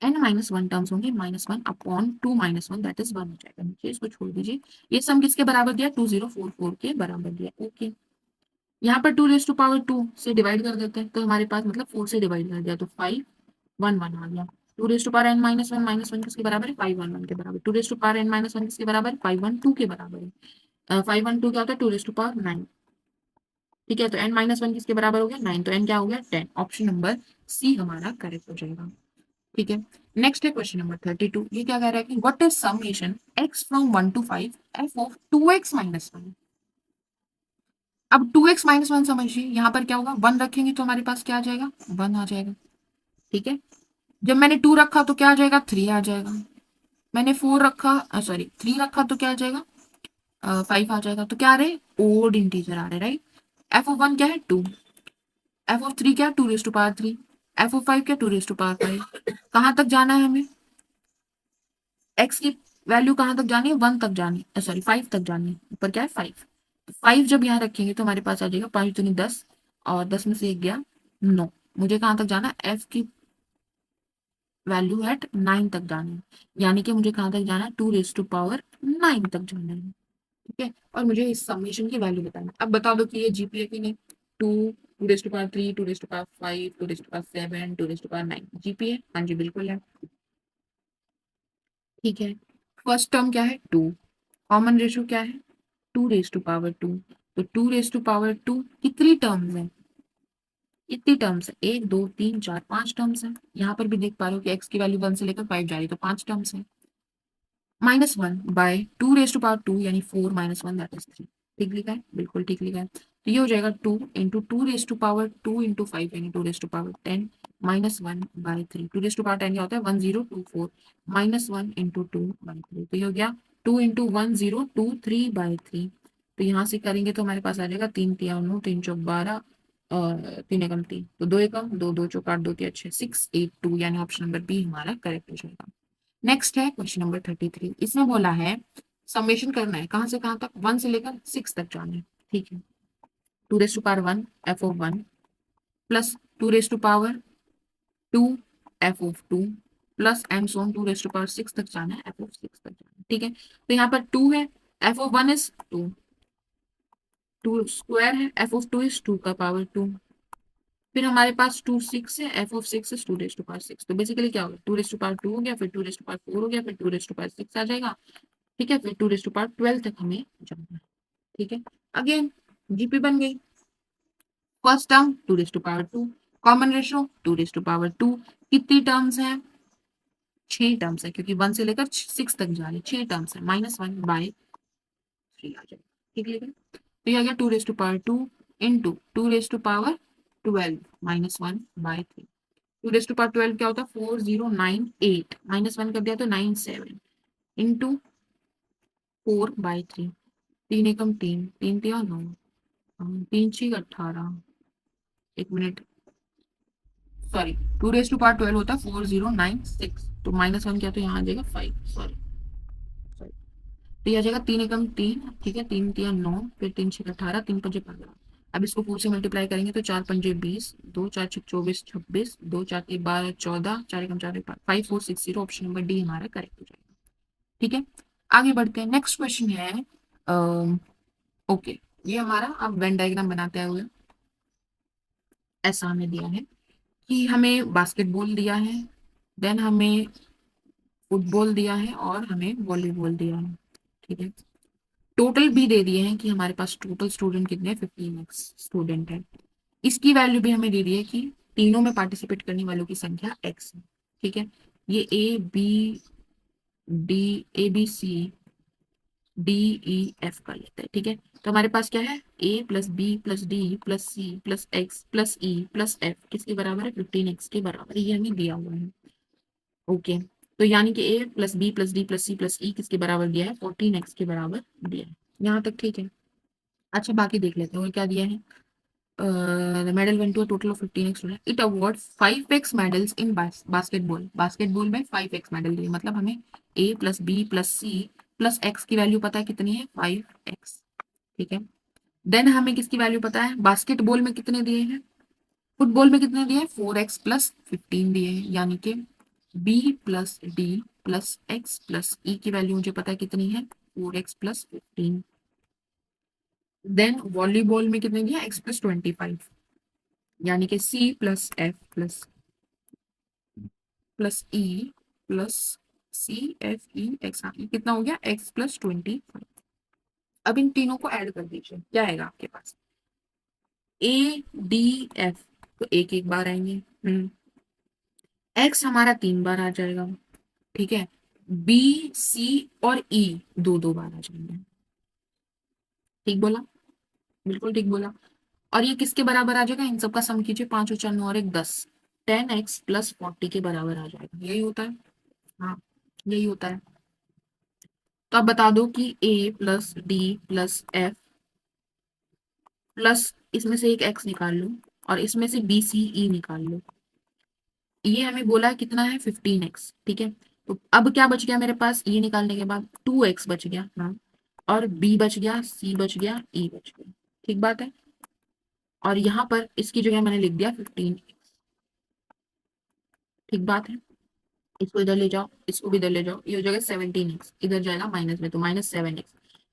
n-1 टर्म्स होंगी, -1/2 - 1 दैट इज 1 हो जाएगा। नीचे इसको छोड़ दीजिए। ये सम किसके बराबर दिया, 2044 के बराबर दिया, ओके। यहाँ पर 2 से डिवाइड कर देते हैं, तो हमारे पास मतलब 4 से डिवाइड कर दिया तो 5 1 1 आ गया। 2 n माइनस वन किसके बराबर है, 5 1 1 के बराबर। 2 n माइनस वन किसके बराबर है, 5 1 2 के बराबर है। 5 1 2 क्या होता है, 2 9। ठीक है, तो n-1 किसके बराबर हो गया, 9, तो n क्या हो गया, 10। ऑप्शन नंबर सी हमारा करेक्ट हो जाएगा। ठीक है, नेक्स्ट है क्वेश्चन नंबर 32। ये क्या कह रहा है कि what is summation x from 1 to 5 f of 2x minus 1। अब 2x माइनस 1 समझिए, यहाँ पर क्या होगा, 1 रखेंगे तो हमारे पास क्या आ जाएगा, 1 आ जाएगा। ठीक है, जब मैंने 2 रखा तो क्या आ जाएगा, 3 आ जाएगा। मैंने 4 रखा, सॉरी 3 रखा तो क्या आ जाएगा, 5 आ जाएगा। तो क्या आ रहे, ओड इंटीजर आ रहे, राइट। एफ ऑफ 1 क्या है, 2। एफ ऑफ 3 क्या है, 2 raise to power 3। F of 5 क्या, 2 रेज़ टू पावर 5। कहाँ तक जाना है हमें, एक्स की वैल्यू कहाँ तक जानी है, 1 तक जानी है, सॉरी 5 तक जानी है। ऊपर क्या है, 5। 5 जब यहाँ रखेंगे तो हमारे पास आ जाएगा 5 दूनी 10, और 10 में से 1 गया 9। मुझे कहाँ तक जाना है, एफ की वैल्यू एट 9 तक जानी है, यानी कि मुझे कहाँ तक जाना है, 2 रेज़ टू पावर 9 तक जाना है। ठीक है, और मुझे इस समेशन की वैल्यू बताना है। अब बता दो कि ये जीपीए की नहीं, 2 2 raise to power 3, 2 raise to power 5, 2 raise to power 7, 2 raise to power 9 जीपीए, हाँ जी बिल्कुल है। ठीक है, फर्स्ट टर्म क्या है, 2। कॉमन रेशियो क्या है, 2 रेज़ टू पावर 2। तो 2 रेज़ टू पावर 2 कितनी टर्म्स है, इतनी टर्म्स है, 1 2 3 4 5 टर्म्स है। यहाँ पर भी देख पा रहे हो कि एक्स की वैल्यू 1 से लेकर 5 जा रही है, तो 5 टर्म्स है। -1/2 रेज़ टू पावर 2 यानी 4 - 1 दैट इज 3। ठीक लिखा है, बिल्कुल ठीक लिखा है। तो ये हो जाएगा 2 × 2 रेज़ टू पावर 2 × 5 यानी 2 raise to power 10 -1/3। 2 raise to power 10 क्या होता है, 1024 -1 × 2/3। तो ये हो गया 2 × 1023/3। तो यहाँ से करेंगे तो हमारे पास आ जाएगा 3 तिया 9, 3 चौक 12, और 3 एकम 3, तो 2 एकम 2, 2 चौक 8, 2 तिया 6, 682 यानी ऑप्शन नंबर बी हमारा करेक्ट हो जाएगा। नेक्स्ट है क्वेश्चन नंबर 33। इसमें बोला है समेशन करना है, कहाँ से कहाँ तक, 1 से लेकर 6 तक जाना है। ठीक है, 2 raise to power 1 f of 1 plus 2 raise to power 2 f of 2 plus and so on 2 raise to power 6 तक जाना है, एफ ऑफ 6 तक जाना है। ठीक है, तो यहाँ पर 2 है, एफ ऑफ 1 इज 2, 2 स्क्वायर है, एफ ऑफ 2 इज 2 का पावर 2। फिर हमारे पास 2 6 है, f of 6 is 2 raise to power 6। तो बेसिकली क्या होगा, 2 रेज़ टू पावर 2 हो गया, फिर 2 रेज़ टू पावर 4 हो गया, फिर 2 रेज़ टू पावर 6 आ जाएगा। ठीक है, फिर 2 रेज़ टू पावर 12 तक हमें जाना है। ठीक है, अगेन जीपी बन गई। First term 2 raise to power 2, common ratio 2 raise to power 2। कितनी टर्म्स है, 6 टर्म्स है, क्योंकि 1 से लेकर 6 तक जा रही है, 6 टर्म्स है, -1/3 आ जाएगा। ठीक है, तो ये आ गया 2 raise to power 2 into 2 raise to power 12 -1/3। 2 raise to power 12 क्या होता है, 4098, -1 कर दिया तो 97 इंटू 4/3। 3 एकम 3, 3 तिया 9, 3 6 18, एक मिनट, सॉरी 2 रेज़ टू पावर 12 होता है 4096, तो -1 क्या, तो यहाँ आ जाएगा 5, सॉरी सॉरी। तो ये आ जाएगा 3 एकम 3, ठीक है, 3 तिया 9, फिर 3 6 18, 3 पंजे 15। अब इसको 4 से मल्टीप्लाई करेंगे तो 4 पंजे 20, 2 4 6 24 26, 2 4 3 12 14, 4 एकम 4 5460, ऑप्शन नंबर डी हमारा करेक्ट हो जाएगा। ठीक है, आगे बढ़ते हैं। नेक्स्ट क्वेश्चन है, ओके, ये हमारा अब वेन डायग्राम बनाते हुए ऐसा हमें दिया है कि हमें बास्केटबॉल दिया है, देन हमें फुटबॉल दिया है, और हमें वॉलीबॉल दिया है। ठीक है, टोटल भी दे दिए हैं कि हमारे पास टोटल स्टूडेंट कितने हैं, 15x स्टूडेंट है। इसकी वैल्यू भी हमें दे दी है कि तीनों में पार्टिसिपेट करने वालों की संख्या x है। ठीक है, ये A B C D E F कर लेते हैं। ठीक है, तो हमारे पास क्या है, a plus B plus D plus C plus x plus e plus f किसके बराबर है, 15x के बराबर, ये हमें दिया हुआ है। ओके, तो यानी कि a plus B plus D plus C plus E किसके बराबर दिया है, 14x के बराबर दिया है। यहाँ तक ठीक है। अच्छा, बाकी देख लेते हैं और क्या दिया है। The medal went to a total of 15x student. It awards 5x medals in basketball. Basketball में 5x मेडल दिए, मतलब हमें a plus B plus C plus x की वैल्यू पता है कितनी है, 5x। ठीक है, देन हमें किसकी वैल्यू पता है, बास्केटबॉल में कितने दिए हैं, फुटबॉल में कितने दिए हैं, 4x प्लस 15 दिए हैं, यानी कि b plus D plus x plus E की वैल्यू मुझे पता है कितनी है, 4x प्लस 15। देन वॉलीबॉल में कितने दिया, x+25, यानी कि c plus f plus e plus c f e x, ये कितना हो गया, x+25। अब इन तीनों को ऐड कर दीजिए, क्या आएगा आपके पास, ए डी एफ, तो एक एक बार आएंगे, एक्स हमारा 3 बार आ जाएगा, ठीक है, बी सी और ई 2 2 बार आ जाएंगे। ठीक बोला, बिल्कुल ठीक बोला। और ये किसके बराबर आ जाएगा, इन सबका सम कीजिए, 5 और 4 9 और 1 10, 10x+40 के बराबर आ जाएगा, यही होता है। हाँ, यही होता है। तो आप बता दो कि a plus D plus f plus इसमें से एक x निकाल लो और इसमें से बी सी ई निकाल लो, ये हमें बोला है कितना है, 15x, ठीक है। तो अब क्या बच गया मेरे पास, ये निकालने के बाद 2x बच गया, हाँ, और b बच गया, c बच गया, e बच गया, ठीक बात है। और यहाँ पर इसकी जगह मैंने लिख दिया 15, ठीक बात है। इसको इधर ले जाओ, इसको भी इधर ले जाओ, ये हो जाएगा 17x, इधर जाएगा माइनस में, तो -7x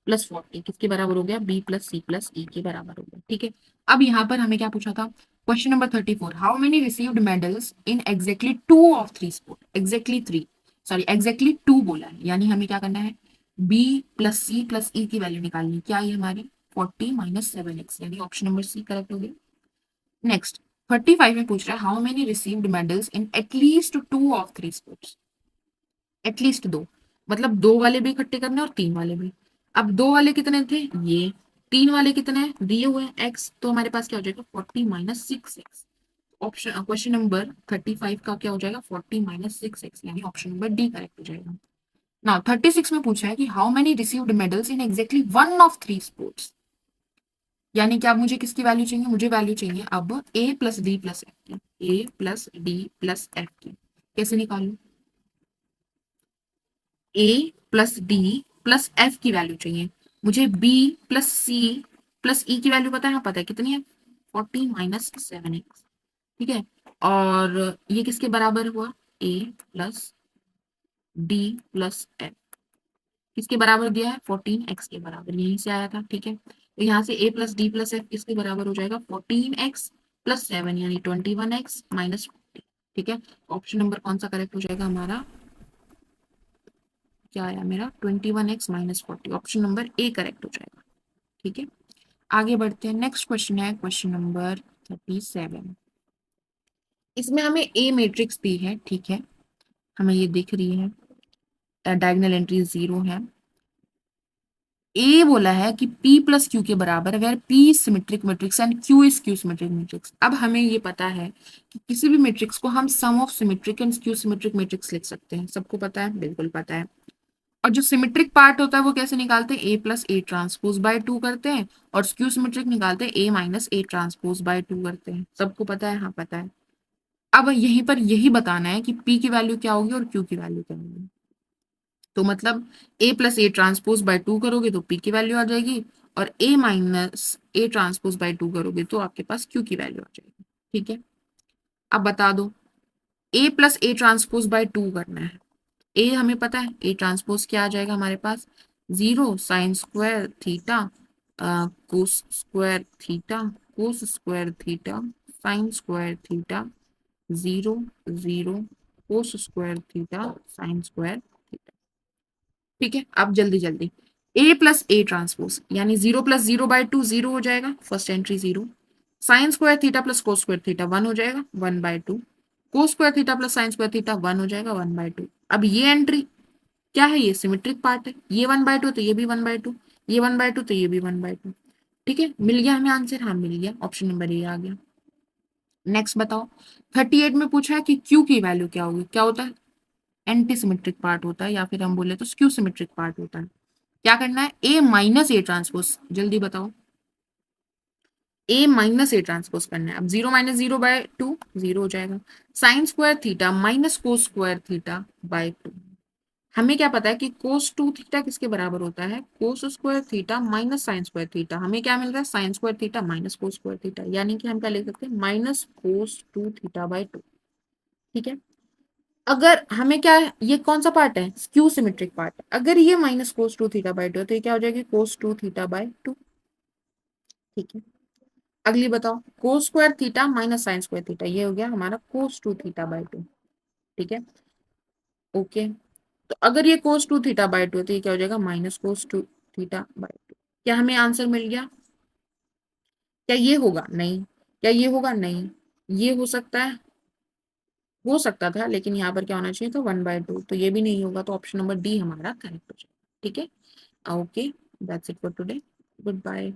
प्लस 40 किसके बराबर हो गया, b प्लस सी प्लस ई के बराबर हो गया, ठीक है। अब यहाँ पर हमें क्या पूछा था, question number 34, how many received medals in exactly 2 of 3 sport, exactly 3, sorry exactly 2 बोला है, यानी हमें क्या करना है, b प्लस सी प्लस ई की वैल्यू निकालनी, क्या ये हमारी 40 - 7x, यानी ऑप्शन नंबर सी करेक्ट हो गया। नेक्स्ट 35 में पूछ रहा है, how many received medals in at least 2 of 3 sports, at least 2, मतलब 2 वाले भी इकट्ठे करने और 3 वाले भी। अब 2 वाले कितने थे, ये 3 वाले कितने हैं, दिए हुए हैं x, तो हमारे पास क्या हो जाएगा 40 - 6x, ऑप्शन क्वेश्चन नंबर 35 का क्या हो जाएगा 40 - 6x, यानी ऑप्शन नंबर डी करेक्ट हो जाएगा। नाउ 36 में पूछा है कि how many received medals in exactly 1 of 3 sports, यानी कि अब मुझे किसकी वैल्यू चाहिए, मुझे वैल्यू चाहिए अब a plus D plus F की, a plus D plus F की, कैसे निकालू, a plus D plus F की वैल्यू चाहिए, मुझे b प्लस सी प्लस ई की वैल्यू पता है, हाँ पता है कितनी है, 40 - 7x, ठीक है। और ये किसके बराबर हुआ, a plus D plus f, किसके बराबर दिया है, 14x के बराबर, यहीं से आया था, ठीक है। तो यहाँ से a plus D plus f किसके बराबर हो जाएगा, 14x+7, यानी 21x - 40, ठीक है। ऑप्शन नंबर कौन सा करेक्ट हो जाएगा हमारा, क्या आया मेरा, 21x - 40, option number A correct हो जाएगा, ठीक है। आगे बढ़ते हैं, नेक्स्ट क्वेश्चन है क्वेश्चन नंबर 37, इसमें हमें ए मैट्रिक्स दी है, ठीक है, हमें ये दिख रही है, डायगोनल एंट्री 0 है, ए बोला है कि p प्लस क्यू के बराबर, where p symmetric matrix and q is skew symmetric matrix. अब हमें ये पता है कि किसी भी मैट्रिक्स को हम sum of symmetric and skew symmetric matrix लिख सकते हैं, सबको पता है, बिल्कुल पता है। और जो सिमेट्रिक पार्ट होता है वो कैसे निकालते हैं, a+a ट्रांसपोज/2 करते हैं, और स्क्यू सिमेट्रिक निकालते हैं a-a ट्रांसपोज/2 करते हैं, सबको पता है, हाँ पता है। अब यहीं पर यही बताना है कि p की वैल्यू क्या होगी और q की वैल्यू क्या होगी, तो मतलब a+a ट्रांसपोज/2 करोगे तो p की वैल्यू आ जाएगी, और a-a ट्रांसपोज/2 करोगे तो आपके पास q की वैल्यू आ जाएगी, ठीक है। अब बता दो, a+a ट्रांसपोज/2 करना है, ए हमें पता है, ए ट्रांसपोज क्या आ जाएगा हमारे पास, 0 sin² theta cos square theta cos square theta sin² theta, 0 0 cos square theta sin², ठीक है। अब जल्दी जल्दी, a+a ट्रांसपोज, यानी 0+0/2 0 हो जाएगा, first entry 0, sin² theta plus cos square theta 1 हो जाएगा, 1/2, कोस² थीटा प्लस sin²थीटा 1 हो जाएगा, 1/2। अब ये एंट्री क्या है, ये सिमेट्रिक पार्ट है, ये 1/2 तो ये भी 1/2, ये 1/2 तो ये भी 1/2, ठीक है। मिल गया हमें आंसर, हाँ मिल गया, ऑप्शन नंबर ए आ गया। नेक्स्ट बताओ, 38 में पूछा है कि क्यू की वैल्यू क्या होगी, क्या होता है, एंटी सिमेट्रिक पार्ट होता है, या फिर हम बोले तो स्क्यू सिमेट्रिक पार्ट होता है। क्या करना है, a-a ट्रांसपोज, जल्दी बताओ, a-a ट्रांसपोज करना है। अब 0 - 0/2 0 हो जाएगा, sin²थीटा माइनस कोस²थीटा/2, हमें क्या पता है कि cos2 थीटा किसके बराबर होता है, cos² थीटा माइनस sin²थीटा, हमें क्या मिल रहा है, sin²थीटा माइनस cos²थीटा, यानी कि हम क्या लिख सकते हैं, -cos2 थीटा/2, ठीक है। अगर हमें क्या है, ये कौन सा पार्ट है, स्क्यू सिमेट्रिक पार्ट, अगर ये -cos2 थीटा/2 है तो ये क्या हो जाएगी, cos2 थीटा/2, ठीक है, अगली बताओ, cos square theta minus sine square theta, ये हो गया हमारा cos two theta by two. ठीक है, ओके। तो अगर ये cos two theta by two है तो ये क्या हो जाएगा, minus cos two theta by two. क्या हमें आंसर मिल गया? क्या ये होगा? नहीं। क्या ये होगा? नहीं। ये हो सकता है, हो सकता था, लेकिन यहाँ पर क्या होना चाहिए, तो 1/2, तो ये भी नहीं होगा, तो ऑप्शन नंबर डी हमारा करेक्ट हो जाएगा। ठीक है, okay, that's it for today, good bye.